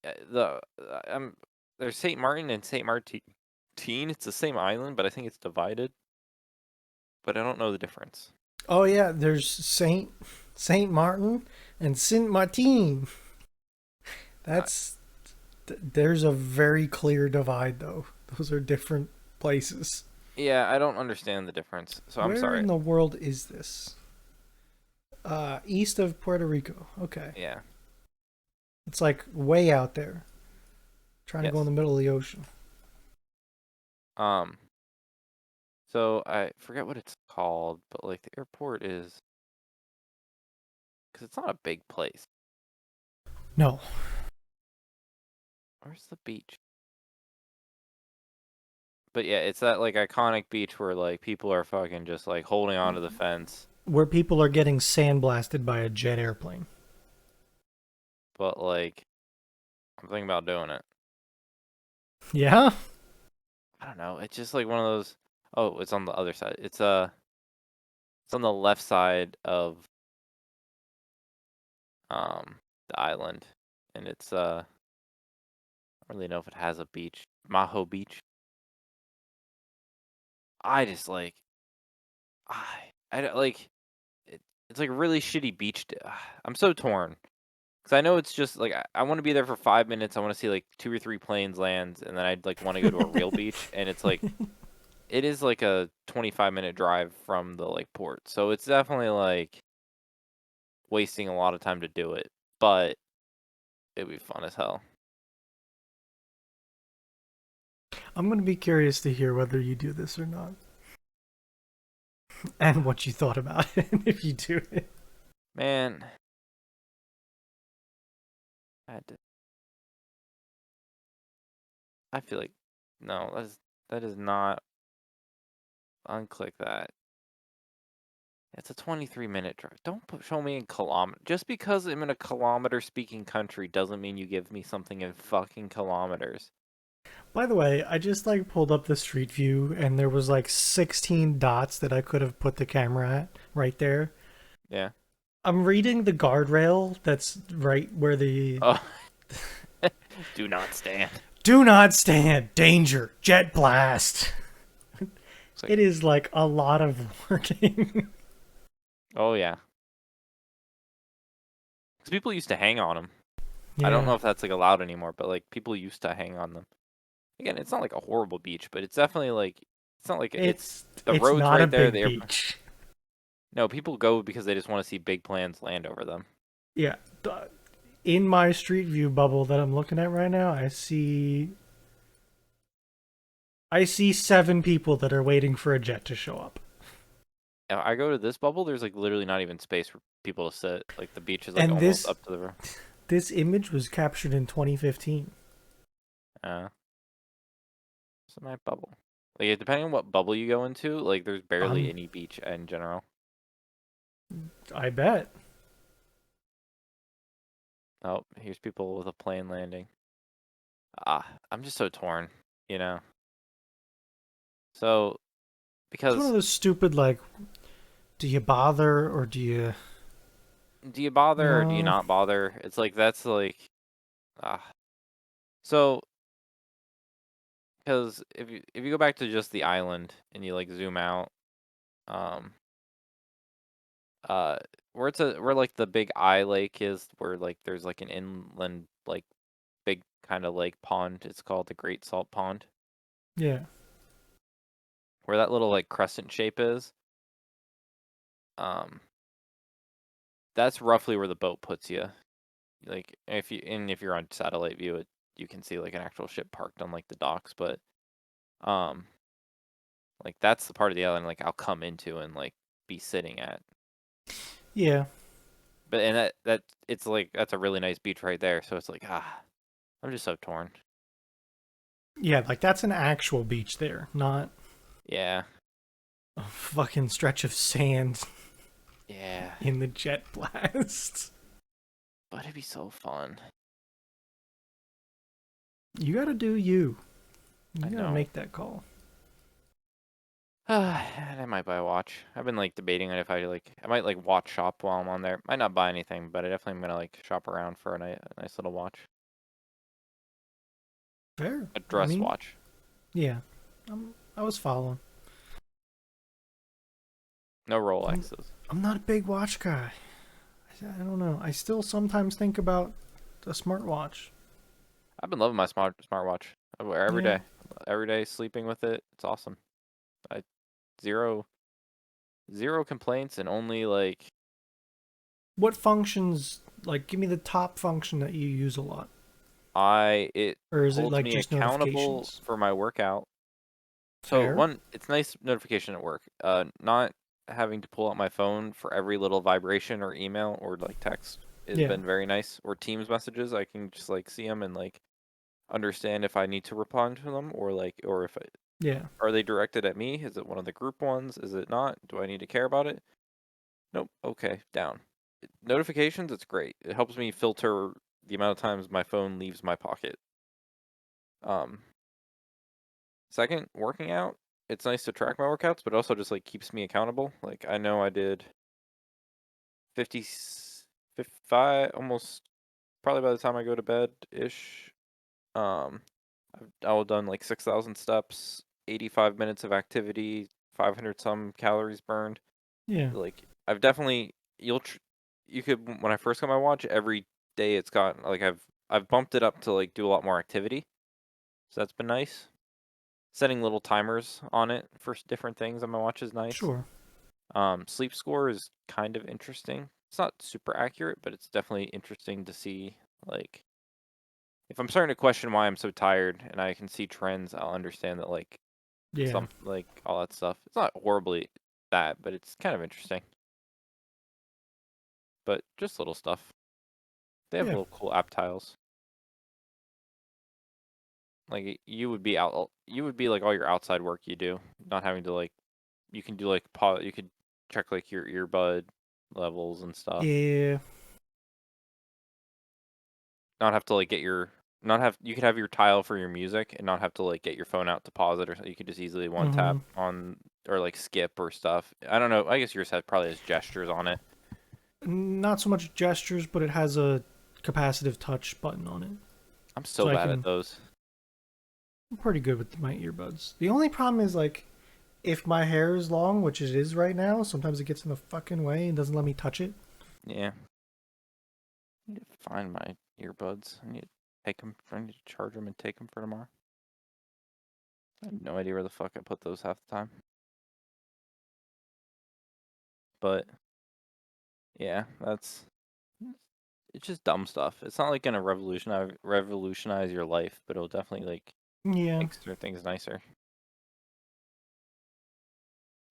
the there's Saint Martin and Saint Martin. It's the same island, but I think it's divided. But I don't know the difference. Oh yeah, there's Saint Martin and Saint Martin. Uh, That's there's a very clear divide though. Those are different places. yeah, I don't understand the difference. So I'm Where sorry. in the world is this? East of Puerto Rico. Okay. Yeah. It's like way out there. Trying to go in Yes. the middle of the ocean. Um. So I forget what it's called, but like the airport is because it's not a big place. No. Where's the beach? But yeah, it's that like iconic beach where like people are fucking just like holding onto the fence. Where people are getting sandblasted by a jet airplane. But like I'm thinking about doing it. Yeah? I don't know. It's just like one of those. Oh, it's on the other side. It's on the left side of the island, and it's I don't really know if it has a beach. Maho Beach. I just like I don't like it, it's like a really shitty beach. I'm so torn because I know it's just like I want to be there for 5 minutes. I want to see like 2 or 3 planes land, and then I'd like want to go to a real beach, and it's like it is like a 25-minute drive from the like port, so it's definitely like wasting a lot of time to do it, but it'd be fun as hell. I'm going to be curious to hear whether you do this or not. And what you thought about it if you do it. Man, I had to, I feel like no, that is not unclick that. It's a 23-minute drive. Don't show me in kilometer. Just because I'm in a kilometer speaking country doesn't mean you give me something in fucking kilometers. By the way, I just like pulled up the street view and there was like 16 dots that I could have put the camera at right there. Yeah. I'm reading the guardrail that's right where the Oh, do not stand. do not stand danger jet blast. It's like, It is like a lot of working. oh yeah, because people used to hang on them. I don't Yeah. know if that's like allowed anymore, but like people used to hang on them. Again, it's not like a horrible beach, but it's definitely like it's not like it's the It's road's not a right there. big The beach. no, people go because they just want to see big plans land over them. Yeah. In my street view bubble that I'm looking at right now, I see 7 people that are waiting for a jet to show up. Now, I go to this bubble, there's like literally not even space for people to sit. Like the beach is like And almost this up to the this image was captured in 2015. uh it's my bubble. Like depending on what bubble you go into, like there's barely Um, any beach in general. I bet. Oh, here's people with a plane landing. I'm just so torn, you know. So It's one of because those stupid like, do you bother or do you bother or do you no? not bother? It's like that's like ah. So because if you go back to just the island and you like zoom out, um, uh, where like the big eye lake is, where like there's like an inland like big kind of lake pond. It's called the Great Salt Pond, Yeah. where that little like crescent shape is. Um, that's roughly where the boat puts you. Like if you're on satellite view, you can see like an actual ship parked on like the docks, but um, like that's the part of the island like I'll come into and like be sitting at. Yeah. But and that it's like that's a really nice beach right there. So it's like I'm just so torn. Yeah, like that's an actual beach there, not Yeah, a fucking stretch of sand yeah. in the jet blast. But it'd be so fun. You gotta do you. I You gotta know. make that call. I might buy a watch. I've been like debating on if I might like watch shop while I'm on there. Might not buy anything, but I definitely am gonna like shop around for a nice little watch, Fair. a I dress mean, watch. yeah. I was following. No I'm, Rolexes. I'm not a big watch guy. I don't know. I still sometimes think about a smartwatch. I've been loving my smartwatch. I wear every Yeah. day. Every day sleeping with it. It's awesome. I zero zero complaints and only like What functions, like, give me the top function that you use a lot? I it Or is it holds like me just accountable notifications? for my workout. So Fair. one, it's nice notification at work. Not having to pull out my phone for every little vibration or email or like text has Yeah. been very nice. Or Teams messages, I can just like see them and like understand if I need to respond to them or like or if Yeah. are they directed at me? Is it one of the group ones? Is it not? Do I need to care about it? Nope. Okay, down. Notifications, it's great. It helps me filter the amount of times my phone leaves my pocket. Um, Second, working out. It's nice to track my workouts, but it also just like keeps me accountable. Like I know I did 50, 55, almost probably by the time I go to bed ish. Um, I've done like 6,000 steps, 85 minutes of activity, 500 some calories burned. Yeah. Like I've definitely you could when I first got my watch every day it's got like I've bumped it up to like do a lot more activity. So that's been nice. Setting little timers on it for different things on my watch is nice. Sure. Sleep score is kind of interesting. It's not super accurate, but it's definitely interesting to see. Like, if I'm starting to question why I'm so tired and I can see trends, I'll understand that, like, Yeah. like, all that stuff. It's not horribly that, but it's kind of interesting. But just little stuff. They have Yeah. little cool app tiles. Like, you would be like all your outside work you do, not having to, like, you can do, like, you could check, like, your earbud levels and stuff. Yeah. Not have to like get your not have you could have your tile for your music and not have to like get your phone out to pause it or something. You could just easily one tap Mm-hmm. on or like skip or stuff. I don't know. I guess yours probably has gestures on it. Not so much gestures, but it has a capacitive touch button on it. I'm So so I bad at can. those. I'm pretty good with my earbuds. The only problem is, like, if my hair is long, which it is right now, sometimes it gets in the fucking way and doesn't let me touch it. Yeah. I need to find my earbuds. I need to I need to charge them and take them for tomorrow. I have no idea where the fuck I put those half the time. But yeah, it's just dumb stuff. It's not like gonna revolutionize your life, but it'll definitely like Yeah. make certain things nicer.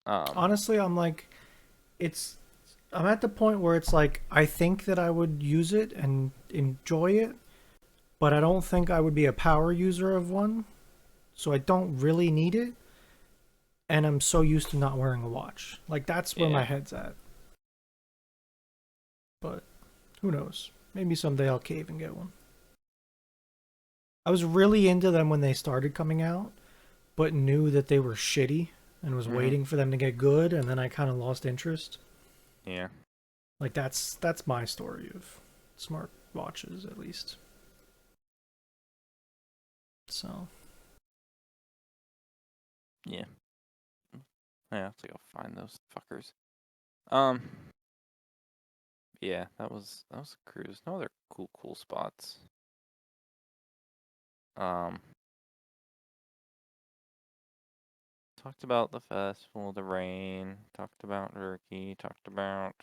Um, Honestly, it's I'm at the point where it's like I think that I would use it and enjoy it, but I don't think I would be a power user of one, so I don't really need it. And I'm so used to not wearing a watch. Like that's where my yeah, head's at. But who knows? Maybe someday I'll cave and get one. I was really into them when they started coming out, but knew that they were shitty and was hmm waiting for them to get good, and then I kind of lost interest. yeah, Like that's my story of smart watches, at least. So yeah. Yeah, I have to go find those fuckers. Um, yeah, that was a cruise. No other cool spots. Um, talked about the festival, the rain. Talked about Turkey. Talked about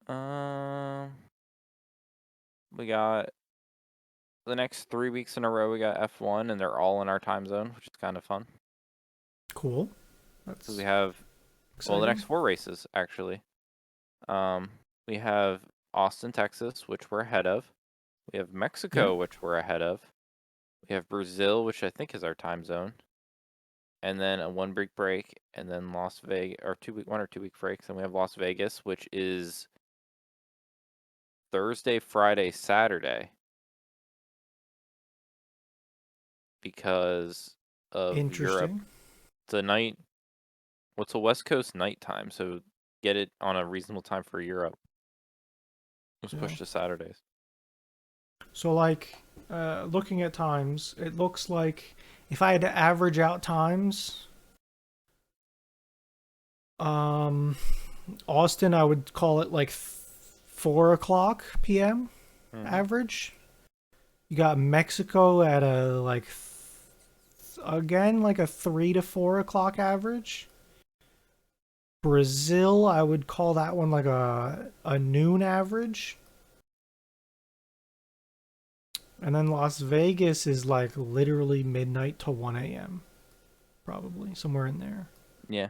um, we got the next 3 weeks in a row. We got F1, and they're all in our time zone, which is kind of fun. cool. So we That's have the next exciting. 4 races actually. Um, we have Austin, Texas, which we're ahead of. We have Yep. Mexico, which we're ahead of. We have Brazil, which I think is our time zone, and then a 1 week break, and then Las Vegas, or 2 week, 1 or 2 week breaks. And we have Las Vegas, which is Thursday, Friday, Saturday, because of Europe. Interesting. It's a night. What's a West Coast night time? So get it on a reasonable time for Europe. It was Yeah. pushed to Saturdays. So like looking at times, it looks like if I had to average out times, um, Austin, I would call it like 4 o'clock p.m. Mm-hmm. average. You got Mexico at a again like a 3 to 4 o'clock average. Brazil, I would call that one like a noon average. And then Las Vegas is like literally midnight to 1 a.m. Probably somewhere in there. Yeah,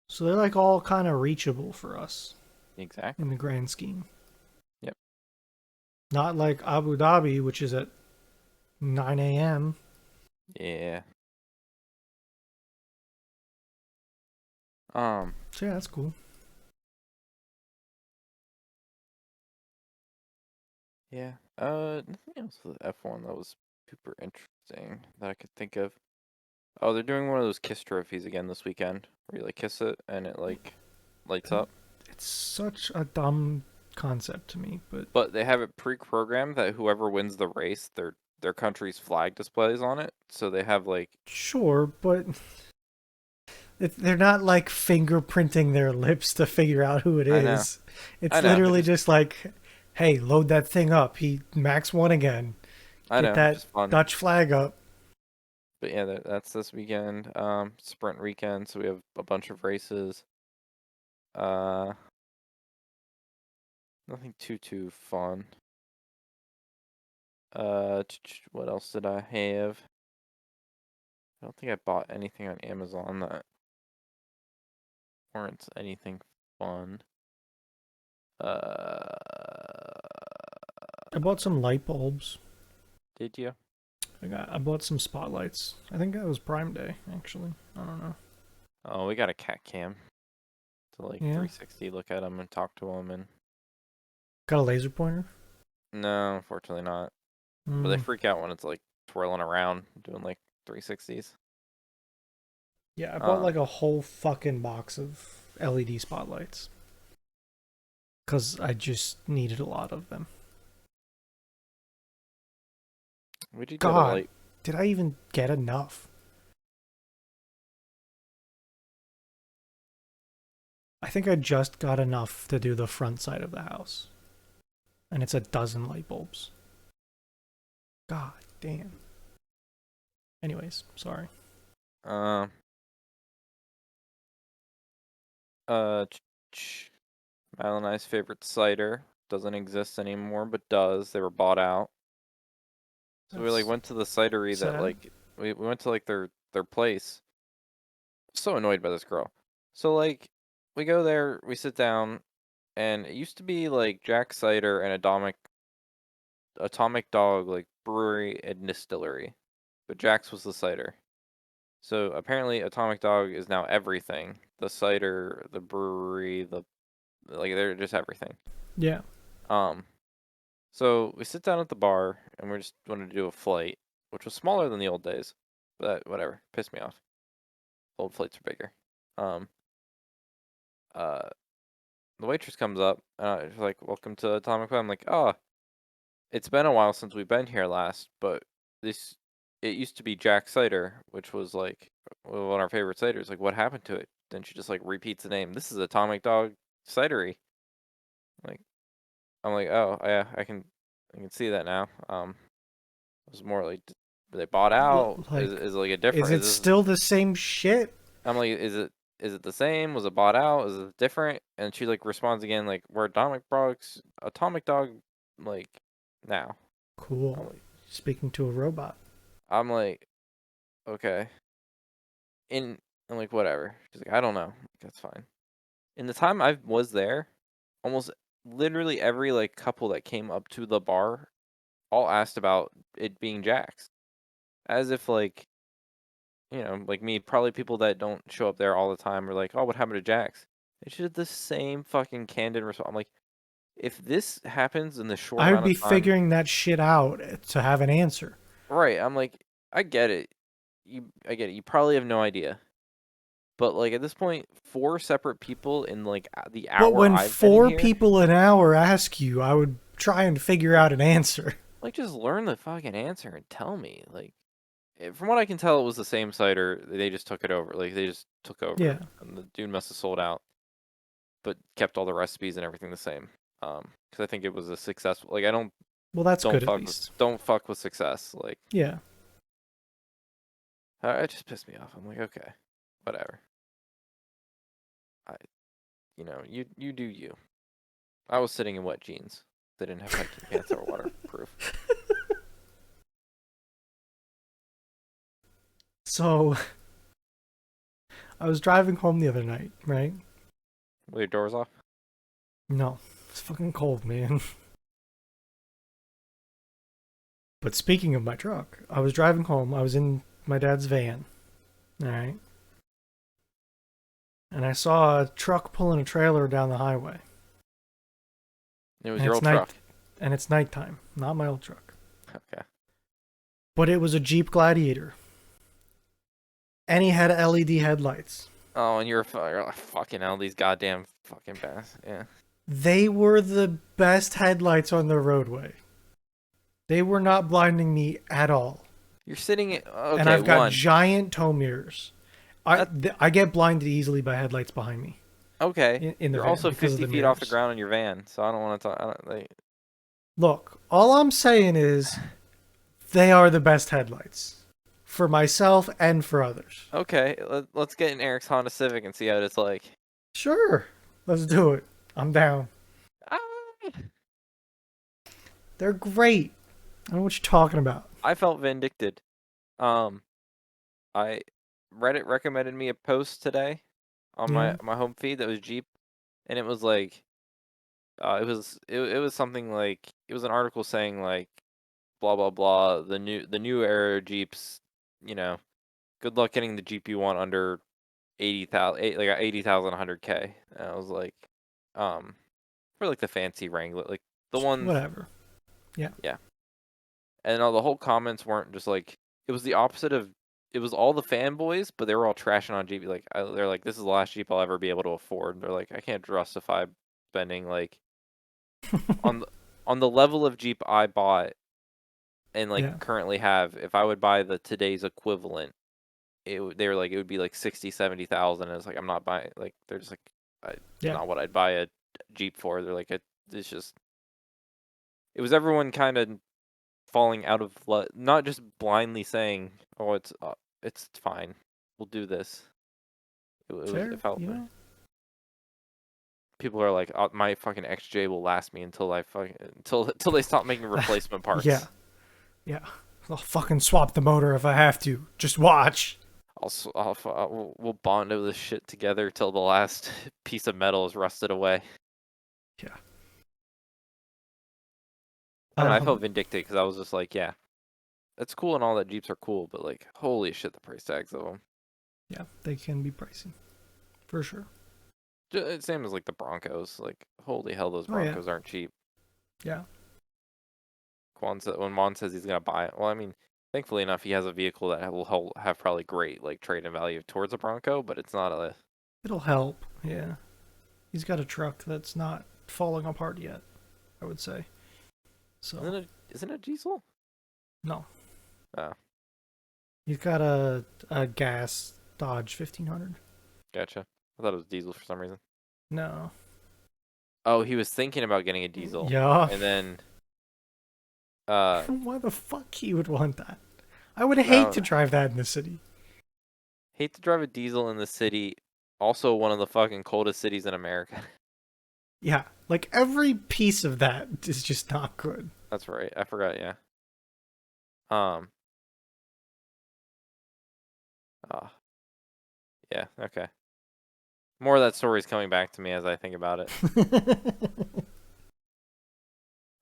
So they're like all kind of reachable for us in exactly. the grand scheme. Yep. Not like Abu Dhabi, which is at 9 a.m. Yeah. Um. So yeah, that's cool. Yeah. Nothing else with F1 that was super interesting that I could think of. Oh, they're doing one of those kiss trophies again this weekend, where you like kiss it and it like lights And up. it's such a dumb concept to me, but But they have it pre-programmed that whoever wins the race, their country's flag displays on it. So they have like sure, but they're not like fingerprinting their lips to figure out who it I know, is. It's I know, literally just like, hey, load that thing up. He max one again. I Get know, it's that just fun. Dutch flag up. But yeah, that's this weekend. Sprint weekend, so we have a bunch of races. Uh, nothing too fun. What else did I have? I don't think I bought anything on Amazon that warrants anything fun. Uh, I bought some light bulbs. did you? I bought some spotlights. I think that was Prime Day, actually. I don't know. Oh, we got a cat cam to like Yeah. 360 look at them and talk to them, and Got a laser pointer. no, unfortunately not. But they Mm. freak out when it's like twirling around doing like 360s. Yeah, I bought Um, like a whole fucking box of LED spotlights. Because I just needed a lot of them. we did get a God, light. did I even get enough? I think I just got enough to do the front side of the house. and it's a dozen light bulbs. God damn. Anyways, sorry. Um. Uh. Mile and I's favorite cider doesn't exist anymore, but does. They were bought out. So we like That's went to the cidery that sad. like we went to like their place. So annoyed by this girl. So like we go there, we sit down, and it used to be like Jack Cider and Atomic Dog like brewery and distillery, but Jack's was the cider. So apparently Atomic Dog is now everything. The cider, the brewery, the like they're just everything. Yeah. Um so we sit down at the bar and we're just wanted to do a flight, which was smaller than the old days. But whatever, pissed me off. Old flights are bigger. Um uh the waitress comes up, she's like, "Welcome to Atomic Club." I'm like, "Oh, it's been a while since we've been here last, but this it used to be Jack Cider, which was like one of our favorite ciders. Like, what happened to it?" Then she just like repeats the name. This is Atomic Dog Cidery. Like, I'm like, "Oh yeah, I can see that now." It was more like were they bought out? Like, Is it like a is different? it Is this? still the same shit? I'm like, is it the same? Was it bought out? Is it different? And she like responds again like, "We're Atomic Dog, like now." I'm Cool. like, Speaking to a robot. I'm like, okay. In I'm like, whatever. She's like, I don't know. Like, that's fine. In the time I was there, almost literally every like couple that came up to the bar all asked about it being Jack's, as if like like me, probably people that don't show up there all the time are like, oh, what happened to Jack's? They should have the same fucking candid response. I'm like, if this happens in the short I would amount of be time, figuring that shit out to have an answer. right? I'm like, I get it. I get it. You probably have no idea. But like at this point, four separate people in like the But hour when I've been in four here, people an hour ask you, I would try and figure like out an answer. just learn the fucking answer and tell me. Like from what I can tell, it was the same cider. They just took it over. Like they just took over, Yeah. and the dude must have sold out, but kept all the recipes and everything the same. Because I think it was a successful. Like I Well, that's good at least. don't fuck with success. Like Yeah. it just pissed me off. I'm like, okay, whatever. I you do you. I was sitting in wet jeans. They didn't have hiking pants that were waterproof. So, I was driving home the other night, right? With your doors off. No, it's fucking cold, man. But speaking of my truck, I was driving home. I was in my dad's van, all right? And I saw a truck pulling a trailer down the highway. It was And your it's old truck. night and it's nighttime, not my old truck. Okay. But it was a Jeep Gladiator. And he had LED headlights. Oh, and you're like, fucking hell, these goddamn fucking bass. Yeah. They were the best headlights on the roadway. They were not blinding me at all. You're sitting And okay, I've got one. giant tow mirrors. That I get blinded easily by headlights behind me okay. in the You're van also because of 50 the feet off the mirrors. ground in your van, so I don't want to talk. I don't, like, Look, all I'm saying is they are the best headlights for myself and for others. okay, let's get in Eric's Honda Civic and see how it's like. Sure, let's do it. I'm down. Ah, They're great. I don't know what you're talking about. I felt vindicted. Um, I Reddit recommended me a post today on Yeah. my home feed that was Jeep, and it was like it was something like it was an article saying like blah blah blah the new era Jeeps, you know, good luck getting the Jeep you want under 80,000 like 80,000 100K. And I was like um for like the fancy Wrangler, like the ones, Whatever. Yeah. yeah. And all the whole comments weren't just like it was the opposite of it was all the fanboys, but they were all trashing on Jeep. Like they're like, this is the last Jeep I'll ever be able to afford. They're like, I can't justify spending like on on the level of Jeep I bought and like Yeah. currently have. If I would buy the today's equivalent, they were like it would be like 60, 70,000. And it's like I'm not buying. Like they're just like, it's Yeah. not what I'd buy a Jeep for. They're like it's just it was everyone kind of falling out of not just blindly saying, "Oh, it's fine, we'll do this." It Fair, felt you know. people are like, oh, "My fucking XJ will last me until I fucking until they stop making replacement Yeah, parts." yeah. I'll fucking swap the motor if I have to. Just watch. We'll bond over this shit together till the last piece of metal is rusted away. Yeah. I don't know. I felt Um. vindicted because I was just like, yeah, that's cool and all that Jeeps are cool, but like, holy shit, the price tags of them. Yeah, they can be pricey, for sure. Same as like the Broncos. Like, holy hell, those Oh yeah, Broncos aren't cheap. yeah. When Juan says he's gonna buy it, well, I mean, thankfully enough, he has a vehicle that will have probably great like trade-in value towards a Bronco, but it's not a. It'll help. Yeah. He's got a truck that's not falling apart yet, I would say. So, Isn't it diesel? no. Oh, He's got a gas Dodge 1500. gotcha. I thought it was diesel for some reason. No. Oh, he was thinking about getting a diesel, Yeah. and then Why the fuck he would want that? I would hate no, to drive that in the city. hate to drive a diesel in the city. Also, one of the fucking coldest cities in America. Yeah, like every piece of that is just not good. That's right. I forgot. Yeah. Um. Ah. Yeah. Okay. More of that story is coming back to me as I think about it.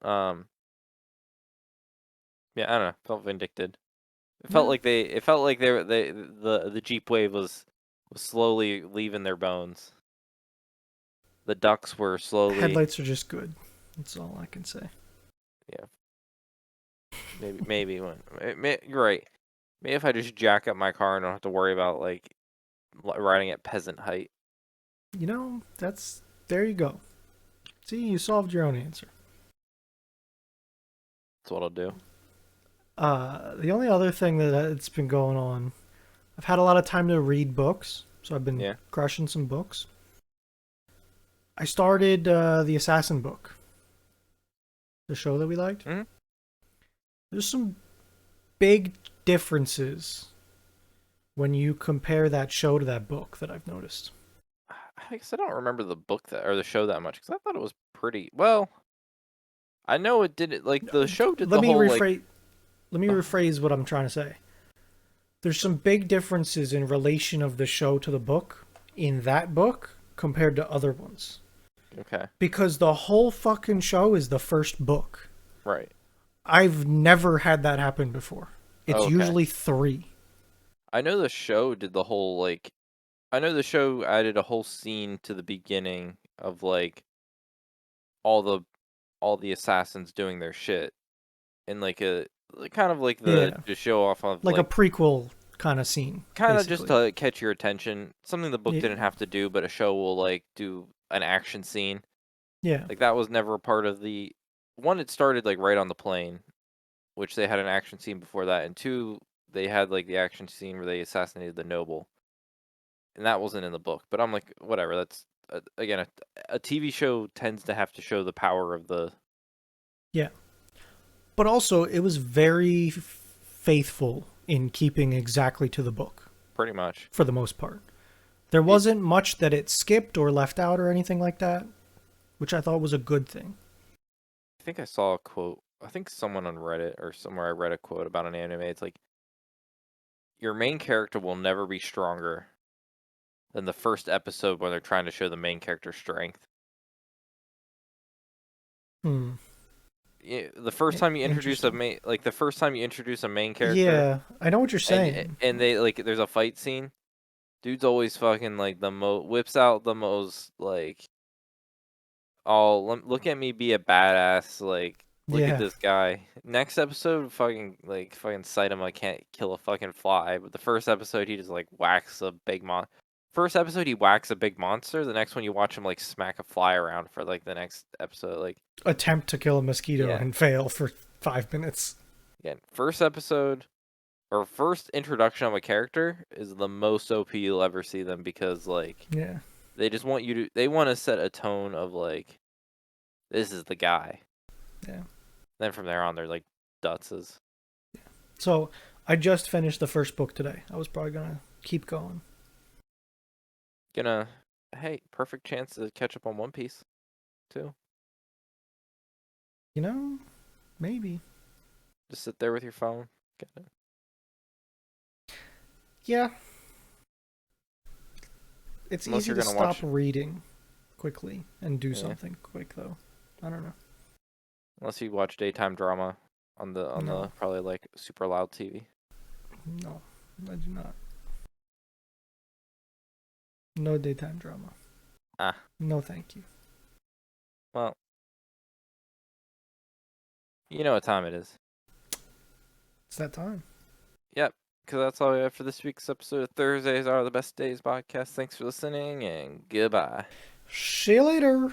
Um. Yeah. I don't know. Felt vindicted. It felt Yeah. like they. It felt like the Jeep Wave was slowly leaving their bones. The ducks were slowly. Headlights are just good. That's all I can say. Yeah. Maybe when. You're right. Maybe if I just jack up my car and don't have to worry about like riding at peasant height. You know, there you go. See, you solved your own answer. That's what I'll do. The only other thing that it's been going on, I've had a lot of time to read books, so I've been Yeah. crushing some books. I started the Assassin book, the show that we liked. Mhm. There's some big differences when you compare that show to that book that I've noticed. I guess I don't remember the book that or the show that much because I thought it was pretty well. I know it did it like the show did Let the me whole like. rephrase. Let me rephrase what I'm trying to say. There's some big differences in relation of the show to the book in that book compared to other ones. Okay, Because the whole fucking show is the first book. right. I've never had that happen before. It's Okay, usually three. I know the show did the whole like. I know the show added a whole scene to the beginning of like all the all the assassins doing their shit in like a kind of like the Yeah. to show off of Like a like prequel kind of scene, kind of just basically. to catch your attention. Something the book Yeah. didn't have to do, but a show will like do an action scene. Yeah. Like that was never a part of the one. It started like right on the plane, which they had an action scene before that, and two, they had like the action scene where they assassinated the noble, and that wasn't in the book. But I'm like, whatever. That's again a TV show tends to have to show the power of the Yeah. But also, it was very faithful in keeping exactly to the book pretty much. for the most part. There It, wasn't much that it skipped or left out or anything like that, which I thought was a good thing. I think I saw a quote. I think someone on Reddit or somewhere I read a quote about an anime. It's like your main character will never be stronger than the first episode when they're trying to show the main character's strength. Hmm. The first time you introduce a Interesting. main, like the first time you introduce a main character, Yeah, I know what you're saying. and they like, there's a fight scene. Dude's always fucking like whips out the most like, oh, look at me be a badass. Like, look at Yeah, this guy. Next episode, fucking sight him. I can't kill a fucking fly. But the first episode, he just like whacks a big mon. First episode, he whacks a big monster. The next one, you watch him like smack a fly around for like the next episode. Like, attempt to kill a mosquito yeah, and fail for 5 minutes. again, first episode or first introduction of a character is the most OP you'll ever see them because like Yeah, they just want you to they want to set a tone of like this is the guy. yeah. Then from there on, they're like Dutses. So I just finished the first book today. I was probably gonna keep going. Hey, perfect chance to catch up on One Piece, too. You know, maybe. Just sit there with your phone. Get it. Yeah, it's Unless easy you're to gonna stop watch, reading quickly and do yeah. something quick though. I don't know. Unless you watch daytime drama on the No, probably like super loud TV. no, I do not. No daytime drama. Ah, No, thank you. well, you know what time it is. It's that time. Yep, because that's all we have for this week's episode of Thursdays Are the Best Days podcast. Thanks for listening and goodbye. See you later.